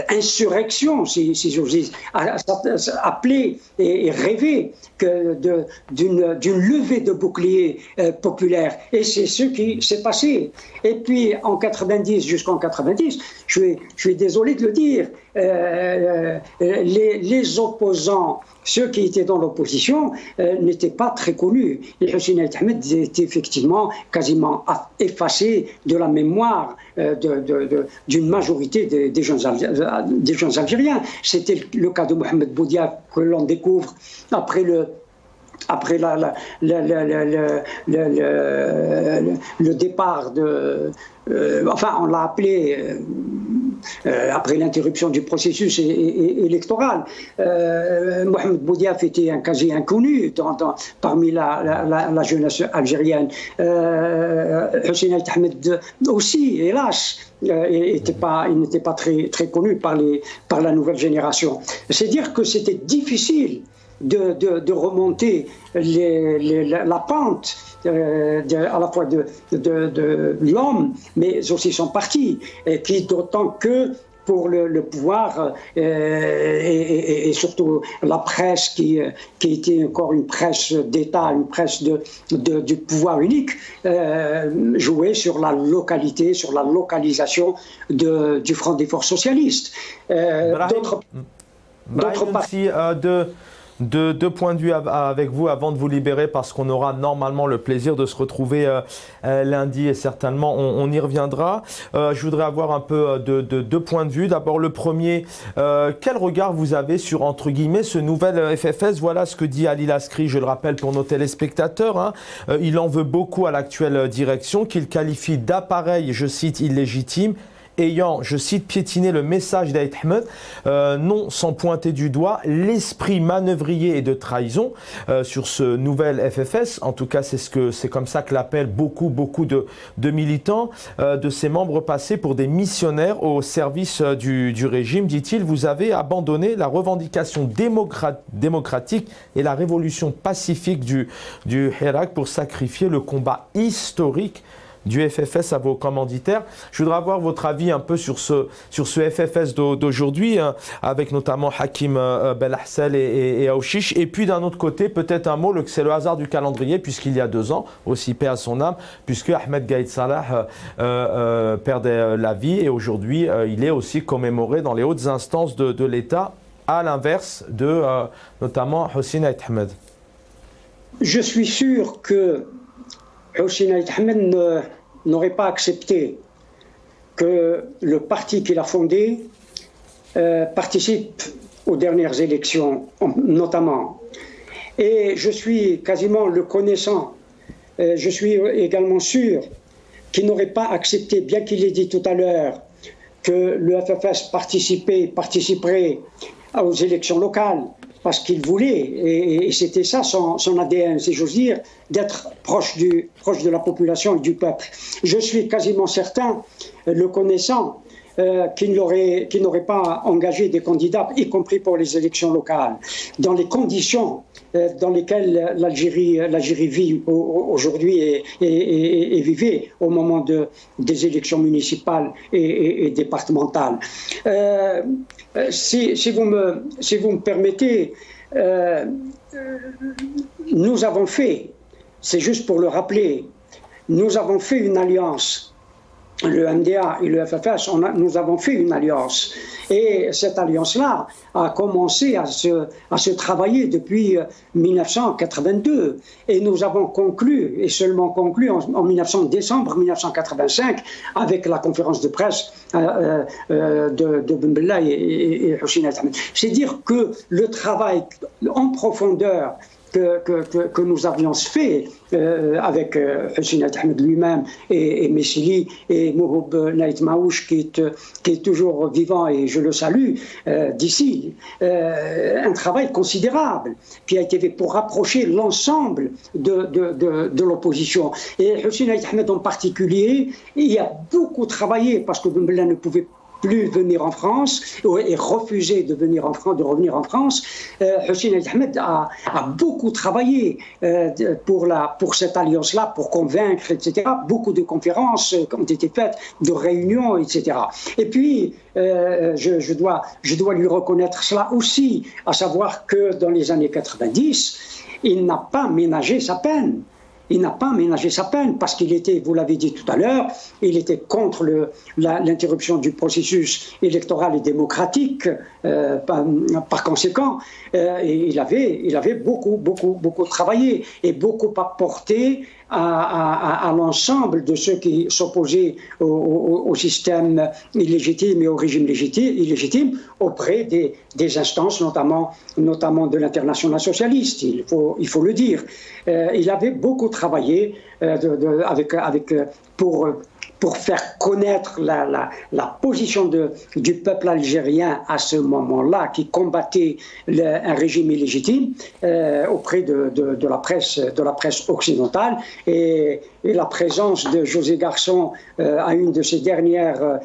insurrection, si j'ose dire, appeler et rêver d'une levée de bouclier populaire. Et c'est ce qui s'est passé. Et puis en 90, jusqu'en 90, je suis désolé de le dire, les opposants, ceux qui étaient dans l'opposition, n'étaient pas très connus. Et Hussein El-Ahmed était effectivement quasiment effacé de la mémoire de d'une majorité des jeunes Algériens. C'était le cas de Mohamed Boudiaf que l'on découvre après le départ enfin, on l'a appelé après l'interruption du processus électoral. Mohamed Boudiaf était un quasi inconnu parmi la jeunesse algérienne. Hussein Ait Ahmed aussi, hélas, il n'était pas très connu par la nouvelle génération. C'est dire que c'était difficile de remonter la pente à la fois de l'homme, mais aussi son parti, qui d'autant que pour le pouvoir et surtout la presse qui était encore une presse d'État, une presse du pouvoir unique, jouait sur la localité, sur la localisation du Front des forces socialistes. D'autre part, deux points de vue avec vous avant de vous libérer, parce qu'on aura normalement le plaisir de se retrouver lundi et certainement on y reviendra. Je voudrais avoir un peu de deux points de vue. D'abord le premier, quel regard vous avez sur, entre guillemets, ce nouvel FFS? Voilà ce que dit Ali Laskri, je le rappelle pour nos téléspectateurs, hein. Il en veut beaucoup à l'actuelle direction, qu'il qualifie d'appareil, je cite, illégitime, ayant, je cite, piétiné le message d'Ait Ahmed, non sans pointer du doigt l'esprit manœuvrier et de trahison sur ce nouvel FFS. En tout cas, c'est comme ça que l'appellent beaucoup de militants, de ses membres passés pour des missionnaires au service du régime. Dit-il, vous avez abandonné la revendication démocratique et la révolution pacifique du Hirak pour sacrifier le combat historique du FFS à vos commanditaires. Je voudrais avoir votre avis un peu sur ce FFS d'aujourd'hui, hein, avec notamment Hakim Belahsel et Aouchiche. Et puis d'un autre côté, peut-être un mot, c'est le hasard du calendrier, puisqu'il y a 2 ans, aussi paix à son âme, puisque Ahmed Gaïd Salah perdait la vie, et aujourd'hui il est aussi commémoré dans les hautes instances de l'État, à l'inverse de notamment Hussein Ait Ahmed. Je suis sûr que Hussein Ait Ahmed n'aurait pas accepté que le parti qu'il a fondé participe aux dernières élections, notamment. Et je suis quasiment le connaissant, je suis également sûr qu'il n'aurait pas accepté, bien qu'il l'ait dit tout à l'heure, que le FFS participerait aux élections locales, parce qu'il voulait, et c'était ça son ADN, si j'ose dire, d'être proche de la population et du peuple. Je suis quasiment certain, le connaissant, qu'il n'aurait pas engagé des candidats, y compris pour les élections locales, dans les conditions dans lesquelles l'Algérie vit aujourd'hui et vivait au moment des élections municipales et départementales. Si vous me permettez, nous avons fait, c'est juste pour le rappeler, nous avons fait une alliance. Le MDA et le FFS, nous avons fait une alliance. Et cette alliance-là a commencé à se travailler depuis 1982. Et nous avons conclu, et seulement conclu en décembre 1985, avec la conférence de presse de Ben Bella et Hussein Ait Ahmed. C'est dire que le travail en profondeur que nous avions fait avec Hussein Ait Ahmed lui-même et Messili et Mouhoub Naït Maouch qui est toujours vivant, et je le salue d'ici, un travail considérable qui a été fait pour rapprocher l'ensemble de l'opposition. Et Hussein Ait Ahmed en particulier, il a beaucoup travaillé parce que Ben Bella ne pouvait plus venir en France et refuser de revenir en France. Hussein Ait Ahmed a beaucoup travaillé pour cette alliance-là, pour convaincre, etc. Beaucoup de conférences ont été faites, de réunions, etc. Et puis, je dois lui reconnaître cela aussi, à savoir que dans les années 90, il n'a pas ménagé sa peine. Il n'a pas ménagé sa peine parce qu'il était, vous l'avez dit tout à l'heure, il était contre l'interruption du processus électoral et démocratique. Par conséquent, et il avait beaucoup travaillé et beaucoup apporté à l'ensemble de ceux qui s'opposaient au système illégitime et au régime illégitime auprès des instances, notamment de l'internationale socialiste, il faut le dire. Il avait beaucoup travaillé pour faire connaître la position du peuple algérien à ce moment-là, qui combattait un régime illégitime auprès de la presse occidentale. Et la présence de José Garçon à une de ces dernières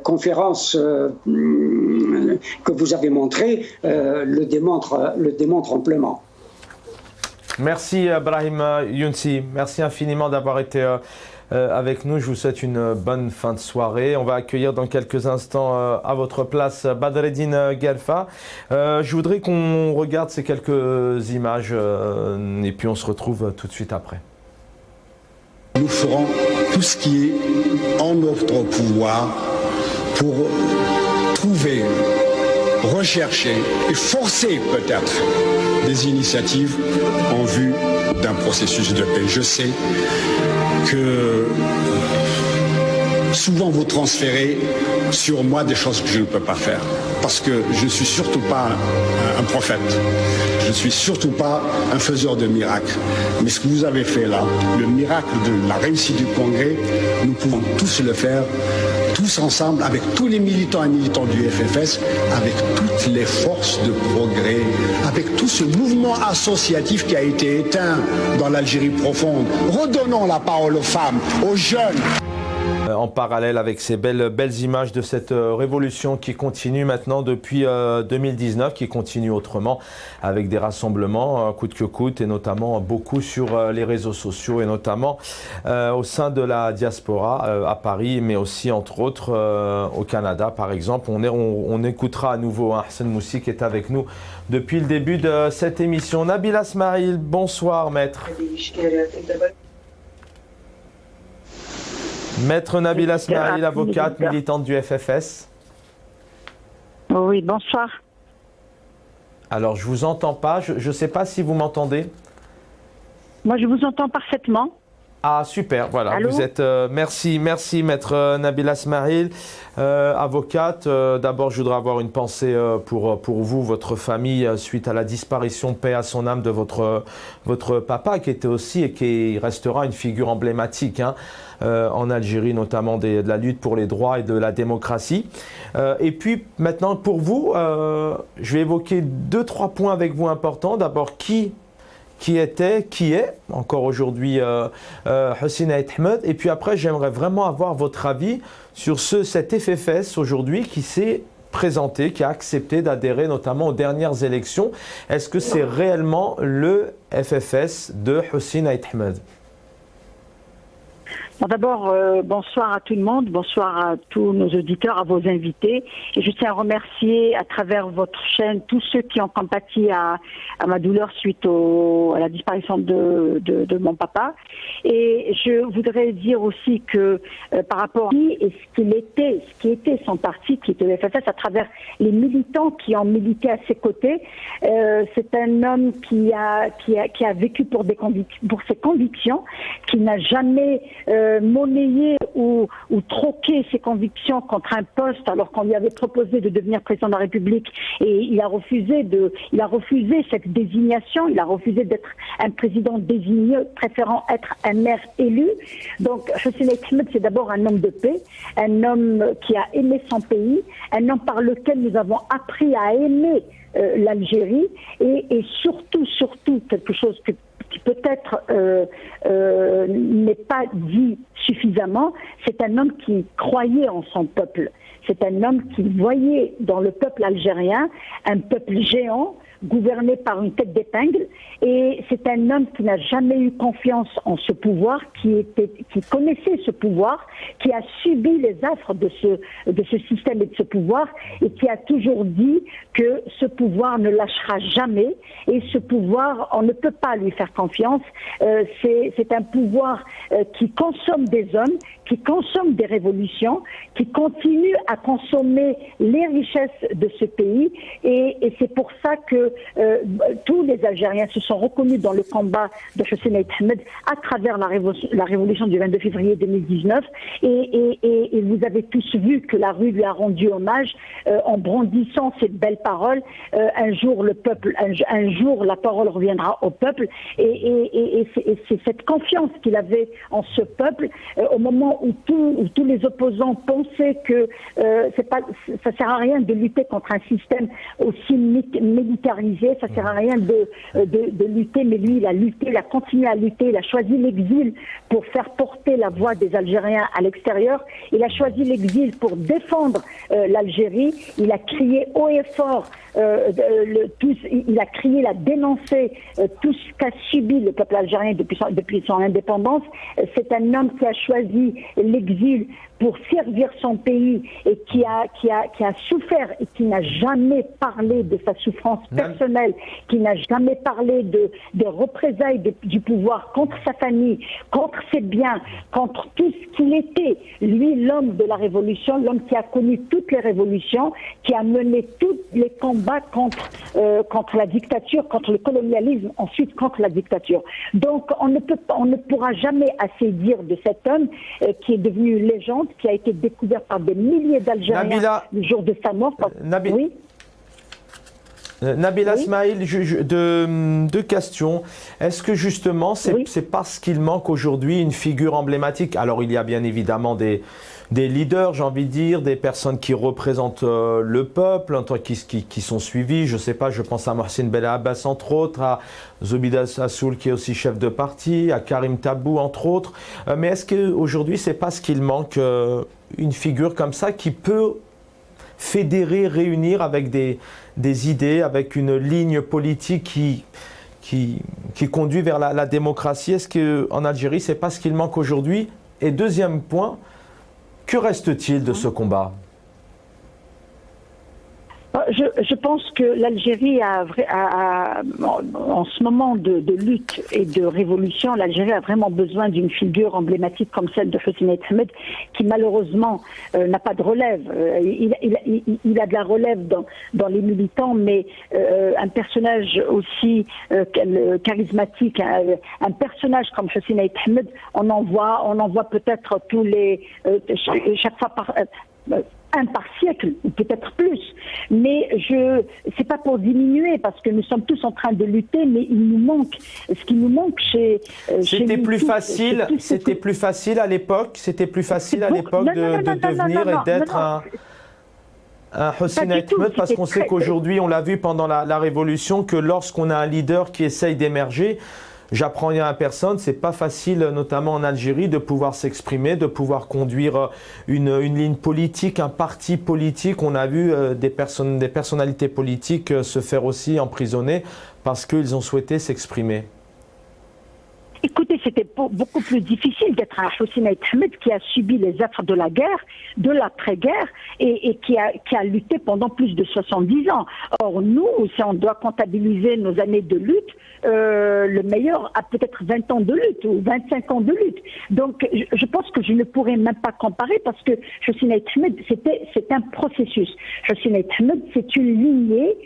conférences que vous avez montrées le démontre amplement. Merci Brahim Younsi, merci infiniment d'avoir été avec nous. Je vous souhaite une bonne fin de soirée. On va accueillir dans quelques instants à votre place Badreddine Guelfa. Je voudrais qu'on regarde ces quelques images et puis on se retrouve tout de suite après. Nous ferons tout ce qui est en notre pouvoir pour trouver, rechercher et forcer peut-être des initiatives en vue d'un processus de paix. Je sais que souvent vous transférez sur moi des choses que je ne peux pas faire, parce que je ne suis surtout pas un prophète, je ne suis surtout pas un faiseur de miracles. Mais ce que vous avez fait là, le miracle de la réussite du Congrès, nous pouvons tous le faire, tous ensemble, avec tous les militants et militants du FFS, avec toutes les forces de progrès, avec tout ce mouvement associatif qui a été éteint dans l'Algérie profonde. Redonnons la parole aux femmes, aux jeunes. En parallèle avec ces belles images de cette révolution qui continue maintenant depuis 2019, qui continue autrement avec des rassemblements coûte que coûte et notamment beaucoup sur les réseaux sociaux et notamment au sein de la diaspora à Paris, mais aussi entre autres au Canada par exemple. On écoutera à nouveau Hassan Moussi qui est avec nous depuis le début de cette émission. Nabila Smail, bonsoir maître. Maître Nabila Smail, avocate, militante du FFS. Oui, bonsoir. Alors, je vous entends pas. Je ne sais pas si vous m'entendez. Moi, je vous entends parfaitement. Ah, super. Voilà. Allô? Vous êtes. Merci, maître Nabila Smail, avocate. D'abord, je voudrais avoir une pensée pour vous, votre famille, suite à la disparition, paix à son âme, de votre papa, qui était aussi et qui restera une figure emblématique. En Algérie, notamment de la lutte pour les droits et de la démocratie. Et puis maintenant, pour vous, je vais évoquer 2-3 points avec vous importants. D'abord, qui est encore aujourd'hui Hussein Ait Ahmed. Et puis après, j'aimerais vraiment avoir votre avis sur cet FFS aujourd'hui qui s'est présenté, qui a accepté d'adhérer notamment aux dernières élections. Est-ce que c'est réellement le FFS de Hussein Ait Ahmed ? Bon, d'abord, bonsoir à tout le monde, bonsoir à tous nos auditeurs, à vos invités. Et je tiens à remercier à travers votre chaîne tous ceux qui ont compati à ma douleur suite à la disparition de mon papa. Et je voudrais dire aussi que par rapport à lui et ce qui était son parti, qui était le FFS, à travers les militants qui ont milité à ses côtés, c'est un homme qui a vécu pour ses convictions, qui n'a jamais monnayer ou troquer ses convictions contre un poste alors qu'on lui avait proposé de devenir président de la République et il a refusé cette désignation, il a refusé d'être un président désigné, préférant être un maire élu. Donc Hussein Ait Ahmed, c'est d'abord un homme de paix, un homme qui a aimé son pays, un homme par lequel nous avons appris à aimer l'Algérie et surtout quelque chose qui peut-être n'est pas dit suffisamment, c'est un homme qui croyait en son peuple. C'est un homme qui voyait dans le peuple algérien un peuple géant, gouverné par une tête d'épingle, et c'est un homme qui n'a jamais eu confiance en ce pouvoir, qui connaissait ce pouvoir, qui a subi les affres de ce système et de ce pouvoir, et qui a toujours dit que ce pouvoir ne lâchera jamais, et ce pouvoir, on ne peut pas lui faire confiance. C'est un pouvoir qui consomme des hommes, qui consomme des révolutions, qui continue à consommer les richesses de ce pays, et c'est pour ça que que tous les Algériens se sont reconnus dans le combat de Hossein Aït Ahmed à travers la révolution du 22 février 2019 et vous avez tous vu que la rue lui a rendu hommage en brandissant cette belle parole. Un jour le peuple, un jour la parole reviendra au peuple et c'est cette confiance qu'il avait en ce peuple au moment où tous les opposants pensaient que ça sert à rien de lutter contre un système aussi militarisé, ça sert à rien de lutter, mais lui il a lutté, il a continué à lutter, il a choisi l'exil pour faire porter la voix des Algériens à l'extérieur, il a choisi l'exil pour défendre l'Algérie, il a crié haut et fort, il a crié, il a dénoncé tout ce qu'a subi le peuple algérien depuis son indépendance. C'est un homme qui a choisi l'exil pour servir son pays et qui a souffert et qui n'a jamais parlé de sa souffrance personnelle, qui n'a jamais parlé de représailles du pouvoir contre sa famille, contre ses biens, contre tout ce qu'il était. Lui, l'homme de la révolution, l'homme qui a connu toutes les révolutions, qui a mené tous les combats contre la dictature, contre le colonialisme, ensuite contre la dictature. Donc on ne pourra jamais assez dire de cet homme qui est devenu légende, qui a été découvert par des milliers d'Algériens le jour de sa mort. Oui. Nabila Smaïl, deux questions. Est-ce que justement c'est parce qu'il manque aujourd'hui une figure emblématique? Alors il y a bien évidemment des leaders, j'ai envie de dire, des personnes qui représentent le peuple, qui sont suivis, je ne sais pas, je pense à Mohsin Bel Abbas entre autres, à Zobida Sassoul qui est aussi chef de parti, à Karim Tabou entre autres. Mais est-ce qu'aujourd'hui c'est parce qu'il manque une figure comme ça qui peut fédérer, réunir avec des idées, avec une ligne politique qui conduit vers la démocratie? Est-ce qu'en Algérie c'est pas ce qu'il manque aujourd'hui? Et deuxième point, que reste-t-il de ce combat? Je pense que l'Algérie en ce moment de lutte et de révolution, l'Algérie a vraiment besoin d'une figure emblématique comme celle de Hossein Aït Ahmed, qui malheureusement n'a pas de relève. Il a de la relève dans les militants, mais un personnage aussi charismatique, un personnage comme Hossein Aït Ahmed, on en voit peut-être chaque fois par siècle, ou peut-être plus. Mais c'est pas pour diminuer, parce que nous sommes tous en train de lutter, mais il nous manque, ce qui nous manque C'était plus facile à l'époque de devenir et d'être un Hossein Aït Ahmed, parce qu'on sait qu'aujourd'hui, on l'a vu pendant la Révolution, que lorsqu'on a un leader qui essaye d'émerger, j'apprends rien à personne, c'est pas facile, notamment en Algérie, de pouvoir s'exprimer, de pouvoir conduire une ligne politique, un parti politique. On a vu des personnalités politiques se faire aussi emprisonner parce qu'ils ont souhaité s'exprimer. Écoutez, c'était beaucoup plus difficile d'être un Hossein Aït Ahmed qui a subi les affres de la guerre, de l'après-guerre, et qui a lutté pendant plus de 70 ans. Or, nous, si on doit comptabiliser nos années de lutte, le meilleur a peut-être 20 ans de lutte ou 25 ans de lutte. Donc, je pense que je ne pourrais même pas comparer, parce que Hossein Aït Ahmed, c'est un processus. Hossein Aït Ahmed, c'est une lignée,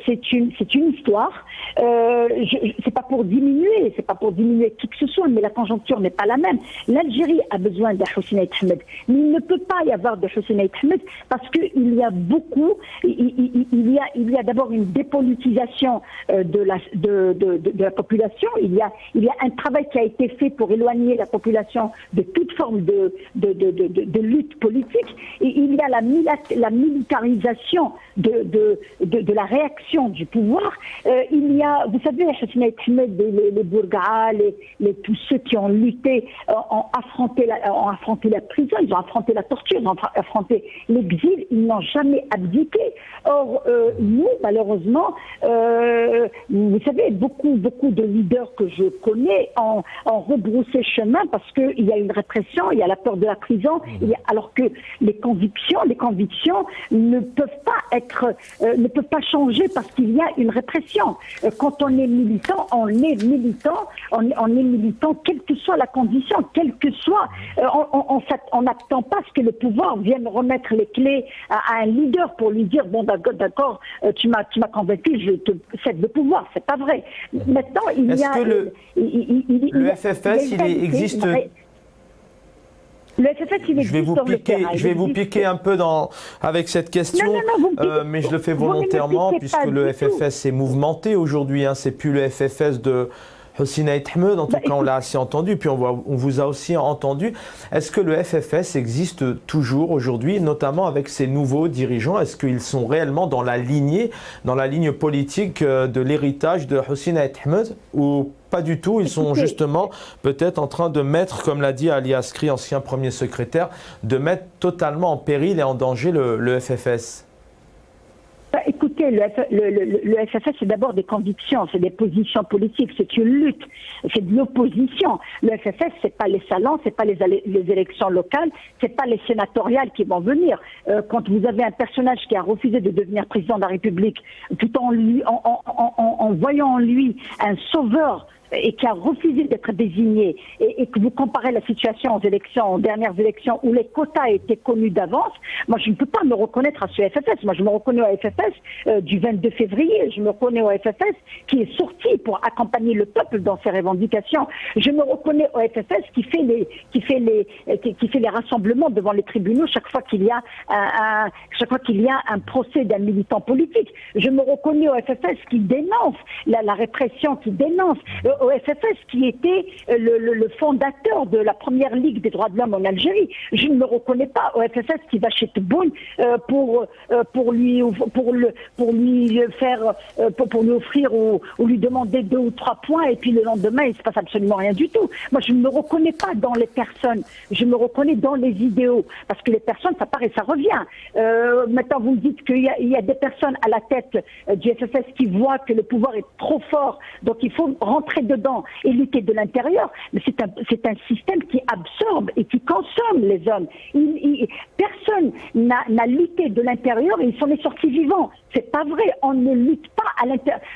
c'est une histoire. C'est pas pour diminuer qui que ce soit, mais la conjoncture n'est pas la même. L'Algérie a besoin d'un Hossein Aït Ahmed, mais il ne peut pas y avoir de Hossein Aït Ahmed parce qu'il y a beaucoup, il y a d'abord une dépolitisation de la population. Il y a un travail qui a été fait pour éloigner la population de toute forme de lutte politique. Et il y a la militarisation de la réaction du pouvoir. Il y a, vous savez, Hossein Aït Ahmed, les Bourga'a, tous ceux qui ont lutté, ont affronté la prison, ils ont affronté la torture, ils ont affronté l'exil, ils n'ont jamais abdiqué. Or, nous, malheureusement, vous savez, beaucoup de leaders que je connais ont rebroussé chemin parce qu'il y a une répression, il y a la peur de la prison, alors que les convictions ne peuvent pas ne peuvent pas changer parce qu'il y a une répression. Quand on est militant, on est militant, quelle que soit la condition, quelle que soit, on n'attend pas à ce que le pouvoir vienne remettre les clés à un leader pour lui dire bon d'accord, tu m'as convaincu, je te cède le pouvoir. C'est pas vrai. Maintenant, il y a le FFS, il existe. Le FFS, il existe sur le terrain. Je vais vous piquer un peu avec cette question, mais je le fais volontairement puisque le FFS s'est mouvementé aujourd'hui. C'est plus le FFS de Hossein Ait Ahmed, en tout cas on l'a assez entendu, puis on vous a aussi entendu. Est-ce que le FFS existe toujours aujourd'hui, notamment avec ces nouveaux dirigeants? Est-ce qu'ils sont réellement dans la ligne politique de l'héritage de Hossein Ait Ahmed ou pas du tout? Ils sont justement peut-être en train de mettre, comme l'a dit Ali Askri, ancien premier secrétaire, de mettre totalement en péril et en danger le FFS. Écoutez, le FFS, c'est d'abord des convictions, c'est des positions politiques, c'est une lutte, c'est de l'opposition. Le FFS, c'est pas les salons, c'est pas les élections locales, c'est pas les sénatoriales qui vont venir. Quand vous avez un personnage qui a refusé de devenir président de la République, tout en voyant en lui un sauveur, et qui a refusé d'être désigné, et que vous comparez la situation aux dernières élections où les quotas étaient connus d'avance, moi je ne peux pas me reconnaître à ce FFS. Moi je me reconnais au FFS du 22 février, je me reconnais au FFS qui est sorti pour accompagner le peuple dans ses revendications. Je me reconnais au FFS qui fait les rassemblements devant les tribunaux chaque fois qu'il y a un procès d'un militant politique. Je me reconnais au FFS qui dénonce la répression, qui dénonce au FFS qui était le fondateur de la première ligue des droits de l'homme en Algérie. Je ne me reconnais pas au FFS qui va chez Tebboune pour lui offrir ou lui demander 2 ou 3 points et puis le lendemain il se passe absolument rien du tout. Moi je ne me reconnais pas dans les personnes, je me reconnais dans les idéaux parce que les personnes ça part et ça revient. Maintenant vous me dites qu'il y a des personnes à la tête du FFS qui voient que le pouvoir est trop fort, donc il faut rentrer dedans et lutter de l'intérieur, mais c'est un système qui absorbe et qui consomme les hommes. Personne n'a lutté de l'intérieur et il s'en est sorti vivant. C'est pas vrai. On ne lutte pas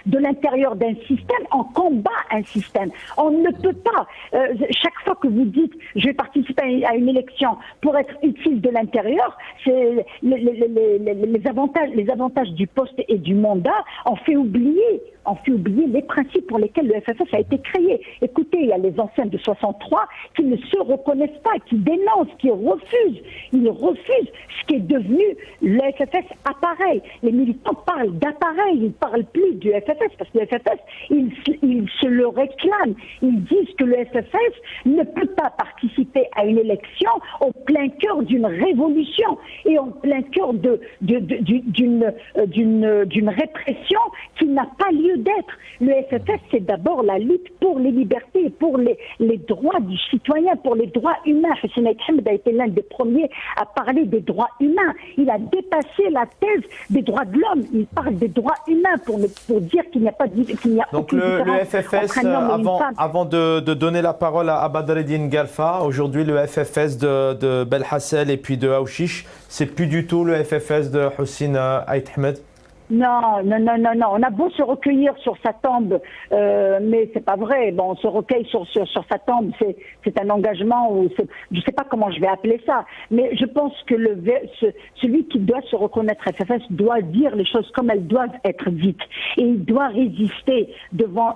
de l'intérieur d'un système, on combat un système. On ne peut pas. Chaque fois que vous dites je vais participer à une élection pour être utile de l'intérieur, c'est les avantages du poste et du mandat. On fait oublier les principes pour lesquels le FFS a été créé. Écoutez, il y a les anciens de 63 qui ne se reconnaissent pas, qui dénoncent, qui refusent. Ils refusent ce qui est devenu le FFS appareil. Les militants parlent d'appareil, ils ne parlent plus du FFS parce que le FFS, ils se le réclament. Ils disent que le FFS ne peut pas participer à une élection au plein cœur d'une révolution et en plein cœur d'une répression qui n'a pas lieu d'être. Le FFS, c'est d'abord la lutte pour les libertés, pour les droits du citoyen, pour les droits humains. Hossein Ait Ahmed a été l'un des premiers à parler des droits humains. Il a dépassé la thèse des droits de l'homme. Il parle des droits humains pour dire qu'il n'y a pas donc le FFS, avant de donner la parole à Badreddine Galfa, aujourd'hui le FFS de Belhassel et puis de Aouchiche, c'est plus du tout le FFS de Hossein Ait Ahmed? Non. On a beau se recueillir sur sa tombe, mais c'est pas vrai. Bon, on se recueille sur sa tombe, c'est un engagement ou je sais pas comment je vais appeler ça. Mais je pense que celui qui doit se reconnaître FFS doit dire les choses comme elles doivent être dites. Et il doit résister devant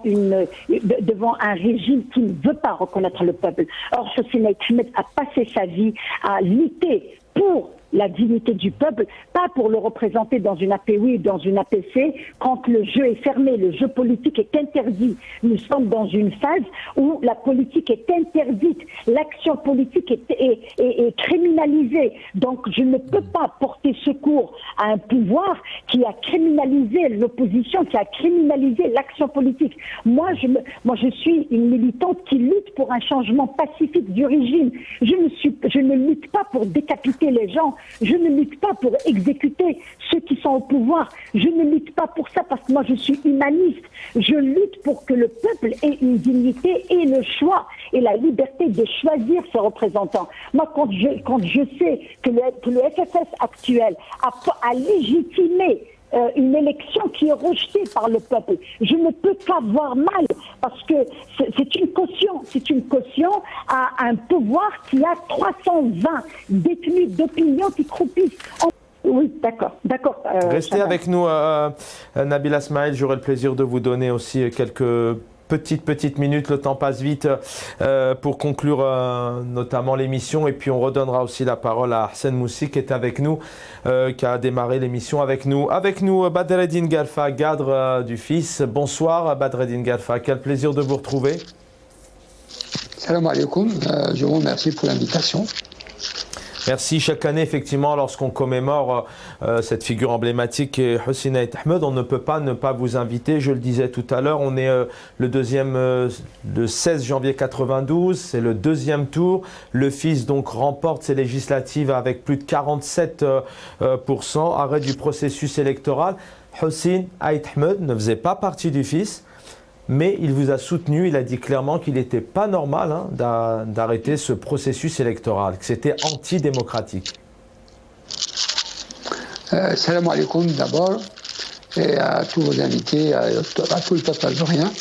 un régime qui ne veut pas reconnaître le peuple. Or, Hossein Ait Ahmed a passé sa vie à lutter pour la dignité du peuple, pas pour le représenter dans une API ou dans une APC, quand le jeu est fermé, le jeu politique est interdit. Nous sommes dans une phase où la politique est interdite, l'action politique est criminalisée. Donc je ne peux pas porter secours à un pouvoir qui a criminalisé l'opposition, qui a criminalisé l'action politique. Moi, je suis une militante qui lutte pour un changement pacifique du régime. Je ne lutte pas pour décapiter les gens Je ne lutte pas pour exécuter ceux qui sont au pouvoir. Je ne lutte pas pour ça parce que moi je suis humaniste. Je lutte pour que le peuple ait une dignité et le choix et la liberté de choisir ses représentants. Moi, quand je sais que le FFS actuel a légitimé une élection qui est rejetée par le peuple, je ne peux qu'avoir mal parce que c'est une caution à un pouvoir qui a 320 détenus d'opinion qui croupissent. Oui, d'accord. Restez avec nous, Nabila Smaïl. J'aurai le plaisir de vous donner aussi quelques petites minutes, le temps passe vite, pour conclure notamment l'émission, et puis on redonnera aussi la parole à Hassan Moussi qui est avec nous, qui a démarré l'émission avec nous. Avec nous, Badreddine Galfa, Gadre du Fils. Bonsoir Badreddine Galfa, quel plaisir de vous retrouver. Salam alaikum, je vous remercie pour l'invitation. Merci. Chaque année, effectivement, lorsqu'on commémore cette figure emblématique qui est Hossein Ait Ahmed, on ne peut pas ne pas vous inviter. Je le disais tout à l'heure, on est le 16 janvier 92, c'est le deuxième tour. Le Fils donc remporte ces législatives avec plus de 47%. Arrêt du processus électoral. Hossein Ait Ahmed ne faisait pas partie du Fils, mais il vous a soutenu, il a dit clairement qu'il n'était pas normal d'arrêter ce processus électoral, que c'était antidémocratique. Salam alaikum d'abord, et à tous vos invités, à tout le peuple algérien.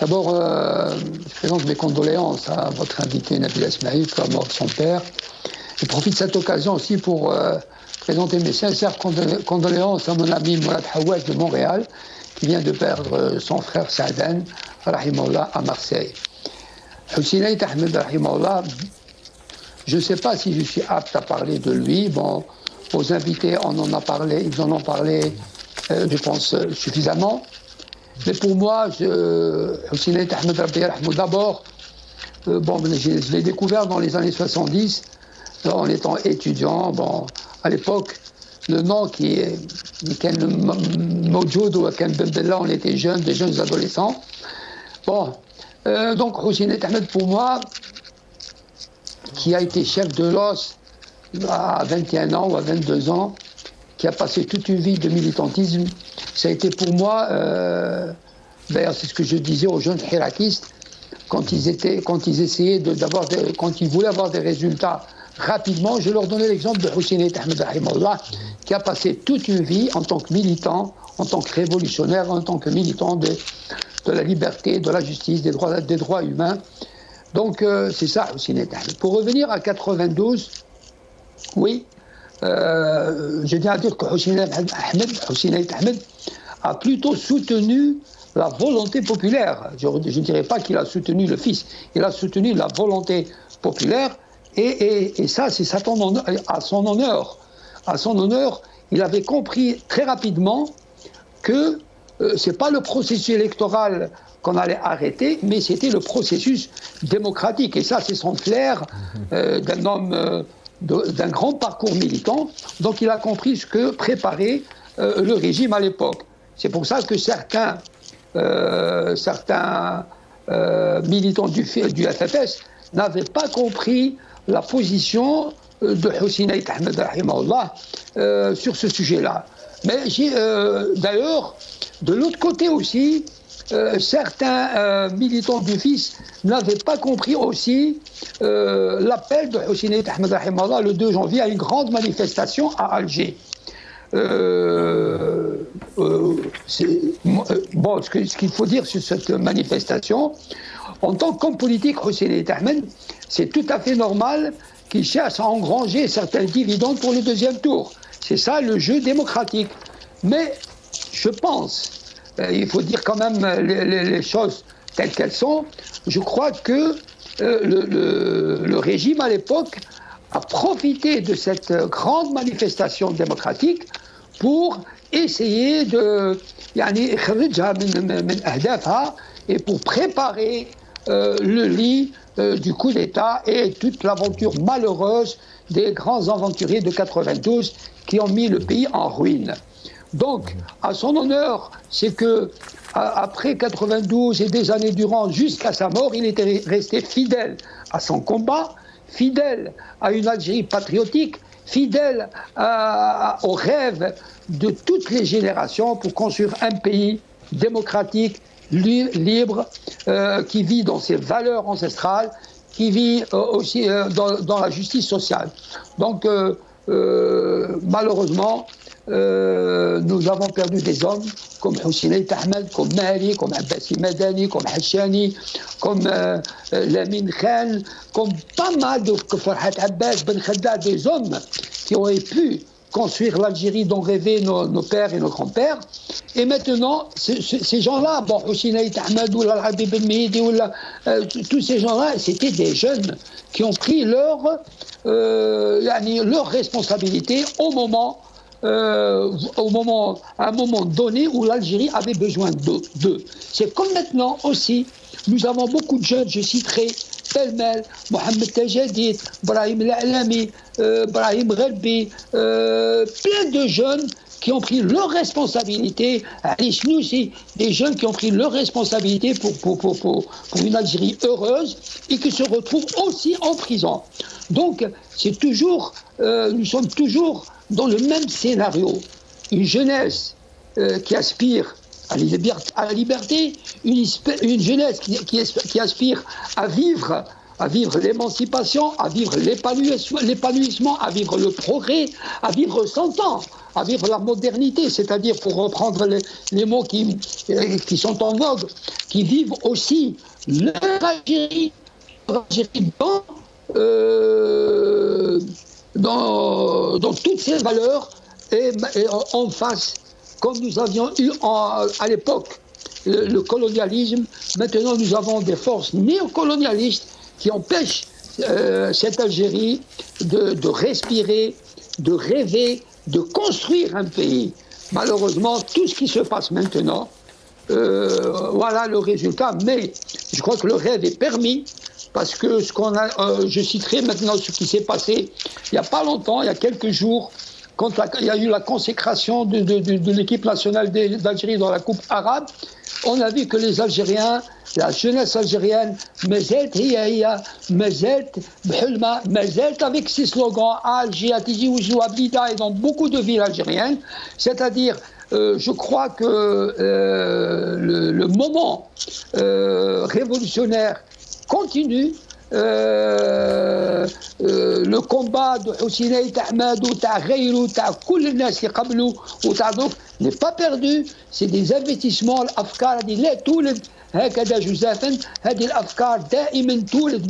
D'abord, je présente mes condoléances à votre invité Nabila Smaïl pour la mort de son père. Je profite de cette occasion aussi pour présenter mes sincères condoléances à mon ami Mourad Hawaj de Montréal, qui vient de perdre son frère Saadan, rahimahullah, à Marseille. Hossein Ait Ahmed, rahimahullah, je ne sais pas si je suis apte à parler de lui. Bon, vos invités ils en ont parlé, je pense, suffisamment. Mais pour moi, Hossein Ait Ahmed, d'abord, je l'ai découvert dans les années 70, en étant étudiant. Bon, à l'époque, le nom qui est Ken Mawjoud ou Ken Bembella, on était jeunes, des jeunes adolescents. Bon, donc Hossein Ait Ahmed, pour moi, qui a été chef de l'OS à 21 ans ou à 22 ans, qui a passé toute une vie de militantisme, ça a été pour moi, d'ailleurs c'est ce que je disais aux jeunes hirakistes, quand ils essayaient quand ils voulaient avoir des résultats rapidement, je leur donnais l'exemple de Hossein Ait Ahmed, rahimahullah, qui a passé toute une vie en tant que militant, en tant que révolutionnaire, en tant que militant de la liberté, de la justice, des droits humains. Donc c'est ça, Hossein Ait Ahmed. Pour revenir à 92, oui, je tiens à dire que Hossein Ait Ahmed a plutôt soutenu la volonté populaire. Je ne dirais pas qu'il a soutenu le Fils, il a soutenu la volonté populaire. Et ça, c'est à son honneur. À son honneur, il avait compris très rapidement que ce n'est pas le processus électoral qu'on allait arrêter, mais c'était le processus démocratique. Et ça, c'est son flair d'un homme d'un grand parcours militant. Donc il a compris ce que préparait le régime à l'époque. C'est pour ça que certains militants du FFS n'avaient pas compris la position de Hossein Ait Ahmed, rahimahullah, sur ce sujet-là. Mais d'ailleurs, de l'autre côté aussi, certains militants du Fils n'avaient pas compris aussi l'appel de Hossein Ait Ahmed, rahimahullah, le 2 janvier à une grande manifestation à Alger. Ce qu'il faut dire sur cette manifestation, en tant qu'homme politique, Hossein Ait Ahmed, c'est tout à fait normal qu'il cherche à engranger certains dividendes pour le deuxième tour. C'est ça le jeu démocratique. Mais je pense, il faut dire quand même les choses telles qu'elles sont, je crois que le régime à l'époque a profité de cette grande manifestation démocratique pour essayer de et pour préparer le lit du coup d'État et toute l'aventure malheureuse des grands aventuriers de 92 qui ont mis le pays en ruine. Donc, à son honneur, c'est que après 92 et des années durant, jusqu'à sa mort, il était resté fidèle à son combat, fidèle à une Algérie patriotique fidèle au rêve de toutes les générations pour construire un pays démocratique, libre, qui vit dans ses valeurs ancestrales, qui vit aussi dans la justice sociale. Donc, malheureusement, nous avons perdu des hommes comme Hussein Ahmed, comme Mahdi, comme Abbasi Madani, comme Hachani, comme Lamine Khan, comme pas mal de Farhat Abbas, Ben Khadda, des hommes qui auraient pu construire l'Algérie dont rêvaient nos pères et nos grands-pères. Et maintenant, ces gens-là, bon, Hussein Ahmed, ou Al-Habib Ben Mehdi, tous ces gens-là, c'était des jeunes qui ont pris leur responsabilité à un moment donné où l'Algérie avait besoin d'eux. C'est comme maintenant aussi, nous avons beaucoup de jeunes, je citerai pêle-mêle, Mohamed Tajadid, Brahim La'lami, Brahim Ghalbi, plein de jeunes qui ont pris leurs responsabilités, Ali Snoussi, des jeunes qui ont pris leurs responsabilités pour une Algérie heureuse et qui se retrouvent aussi en prison. Donc, nous sommes toujours dans le même scénario. Une jeunesse qui aspire à la liberté, une jeunesse qui aspire à vivre l'émancipation, à vivre l'épanouissement, à vivre le progrès, à vivre son temps, à vivre la modernité, c'est-à-dire, pour reprendre les mots qui sont en vogue, qui vivent aussi l'Algérie dans toutes ses valeurs et en face, comme nous avions eu à l'époque le colonialisme. Maintenant, nous avons des forces néocolonialistes qui empêchent cette Algérie de respirer, de rêver, de construire un pays. Malheureusement, tout ce qui se passe maintenant, voilà le résultat. Mais je crois que le rêve est permis. Parce que je citerai maintenant ce qui s'est passé il n'y a pas longtemps, il y a quelques jours, quand il y a eu la consécration de l'équipe nationale d'Algérie dans la Coupe arabe. On a vu que les Algériens, la jeunesse algérienne, mazelt hiya, mazelt bhulma, mazelt avec ses slogans Alger, Tizi Ouzou, Ablida et dans beaucoup de villes algériennes. C'est-à-dire, je crois que le moment révolutionnaire continue. Le combat de Hussein Ahmed ou Tahreirou, tous les nas qui قبلوا n'est pas perdu. C'est des investissements. الأفكار هذه لا تولد هكذا جزافا. هذه الأفكار دائما تولد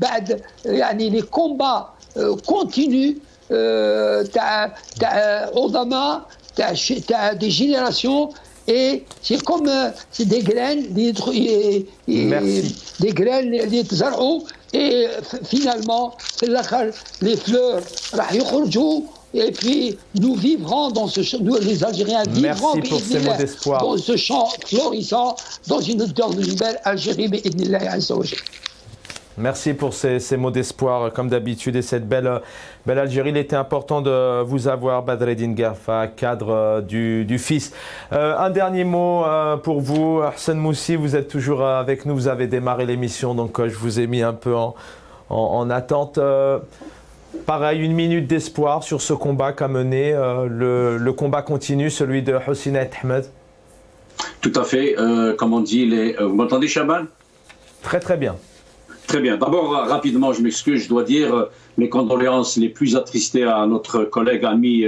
بعد يعني les combats continuent تاع عظماء تاع des générations. Et c'est comme des graines, des graines, des zar'ou, et finalement, les fleurs, et puis nous vivrons les Algériens vivront dans ce champ florissant, dans une belle Algérie, bi'idnillahi azza wa jalla. Merci pour ces mots d'espoir, comme d'habitude, et cette belle Algérie. Il était important de vous avoir, Badreddine Guerfa, cadre du FIS. Un dernier mot pour vous, Hassan Moussi, vous êtes toujours avec nous, vous avez démarré l'émission, donc je vous ai mis un peu en attente. Pareil, une minute d'espoir sur ce combat qu'a mené. Le combat continue, celui de Hussein Ahmed. Tout à fait, comme on dit, vous m'entendez, Chaban? Très très bien. Très bien. D'abord, rapidement, je m'excuse, je dois dire mes condoléances les plus attristées à notre collègue ami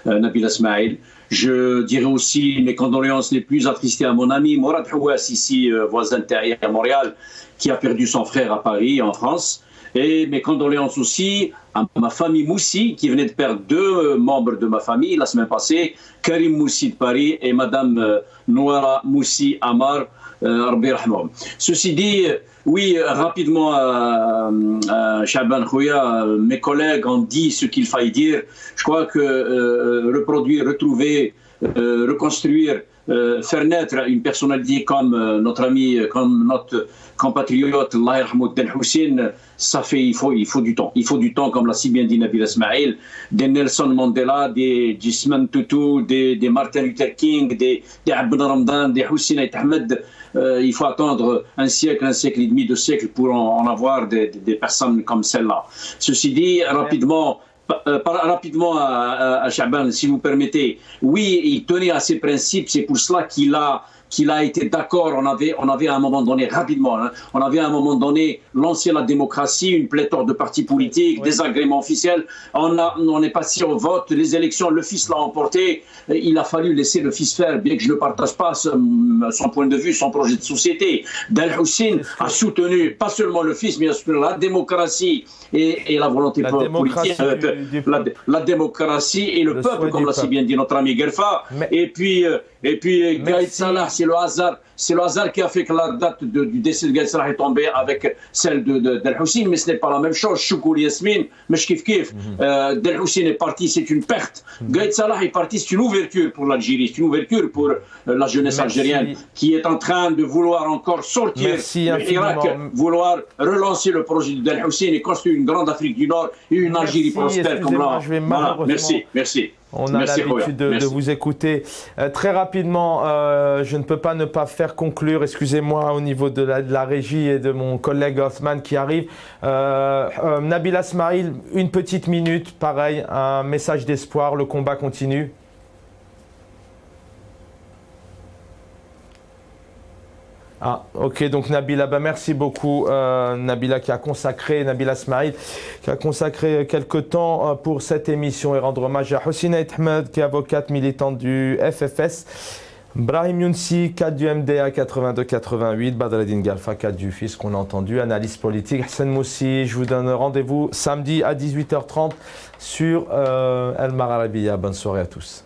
Nabil Ismail. Je dirais aussi mes condoléances les plus attristées à mon ami Mourad Houas, ici voisin terrier à Montréal, qui a perdu son frère à Paris, en France. Et mes condoléances aussi à ma famille Moussi, qui venait de perdre 2 membres de ma famille la semaine passée, Karim Moussi de Paris et Madame Noura Moussi Amar, Rabbi Rahmoum. Ceci dit, oui, rapidement, Chaban Khouya, mes collègues ont dit ce qu'il fallait dire. Je crois que reproduire, retrouver, reconstruire, faire naître une personnalité comme notre ami, comme notre compatriote, Allah yarhamou Den Hussein, ça fait, il faut du temps. Il faut du temps, comme l'a si bien dit Nabil Ismail, des Nelson Mandela, des Gisman Tutu, des Martin Luther King, des Abdel Ramadan, des Hussein Ahmed. Il faut attendre un siècle et demi, 2 siècles pour en avoir des personnes comme celle-là. Ceci dit, rapidement, rapidement à Chaban, si vous permettez. Oui, il tenait à ses principes, c'est pour cela qu'il a été d'accord. On avait à un moment donné, rapidement, on avait à un moment donné lancé la démocratie, une pléthore de partis politiques, des agréments officiels. On est passé au vote, les élections, le fils l'a emporté. Il a fallu laisser le fils faire, bien que je ne partage pas son point de vue, son projet de société. Dal Hussein a soutenu pas seulement le fils, mais la démocratie et la volonté politique. La démocratie et le peuple, comme l'a si bien dit notre ami Gerfa. Et puis Gaïd Salah, c'est le hasard qui a fait que la date du décès de Gaïd Salah est tombée avec celle d'Al Hussein, mais ce n'est pas la même chose. Choukoul Yasmine, mais kif kif. Dal Hussein est parti, c'est une perte. Gaïd Salah est parti, c'est une ouverture pour l'Algérie, c'est une ouverture pour la jeunesse algérienne qui est en train de vouloir encore sortir de l'Irak, vouloir relancer le projet d'Al Hussein et construire une grande Afrique du Nord et une Algérie prospère comme là. Voilà. Merci. On a l'habitude de vous écouter. Très rapidement, je ne peux pas ne pas faire conclure, excusez-moi, au niveau de la régie et de mon collègue Othman qui arrive. Nabila Smaïl, une petite minute, pareil, un message d'espoir, le combat continue. Ah, ok, donc Nabila, merci beaucoup. Nabila Nabila Smaïl, qui a consacré quelques temps pour cette émission et rendre hommage à Husseina Ahmed, qui est avocate militante du FFS. Brahim Younsi, cadre du MDA 82-88, Badreddine Galfa, cadre du FIS qu'on a entendu, analyse politique. Hassan Moussi, je vous donne rendez-vous samedi à 18h30 sur El Mar Arabiya. Bonne soirée à tous.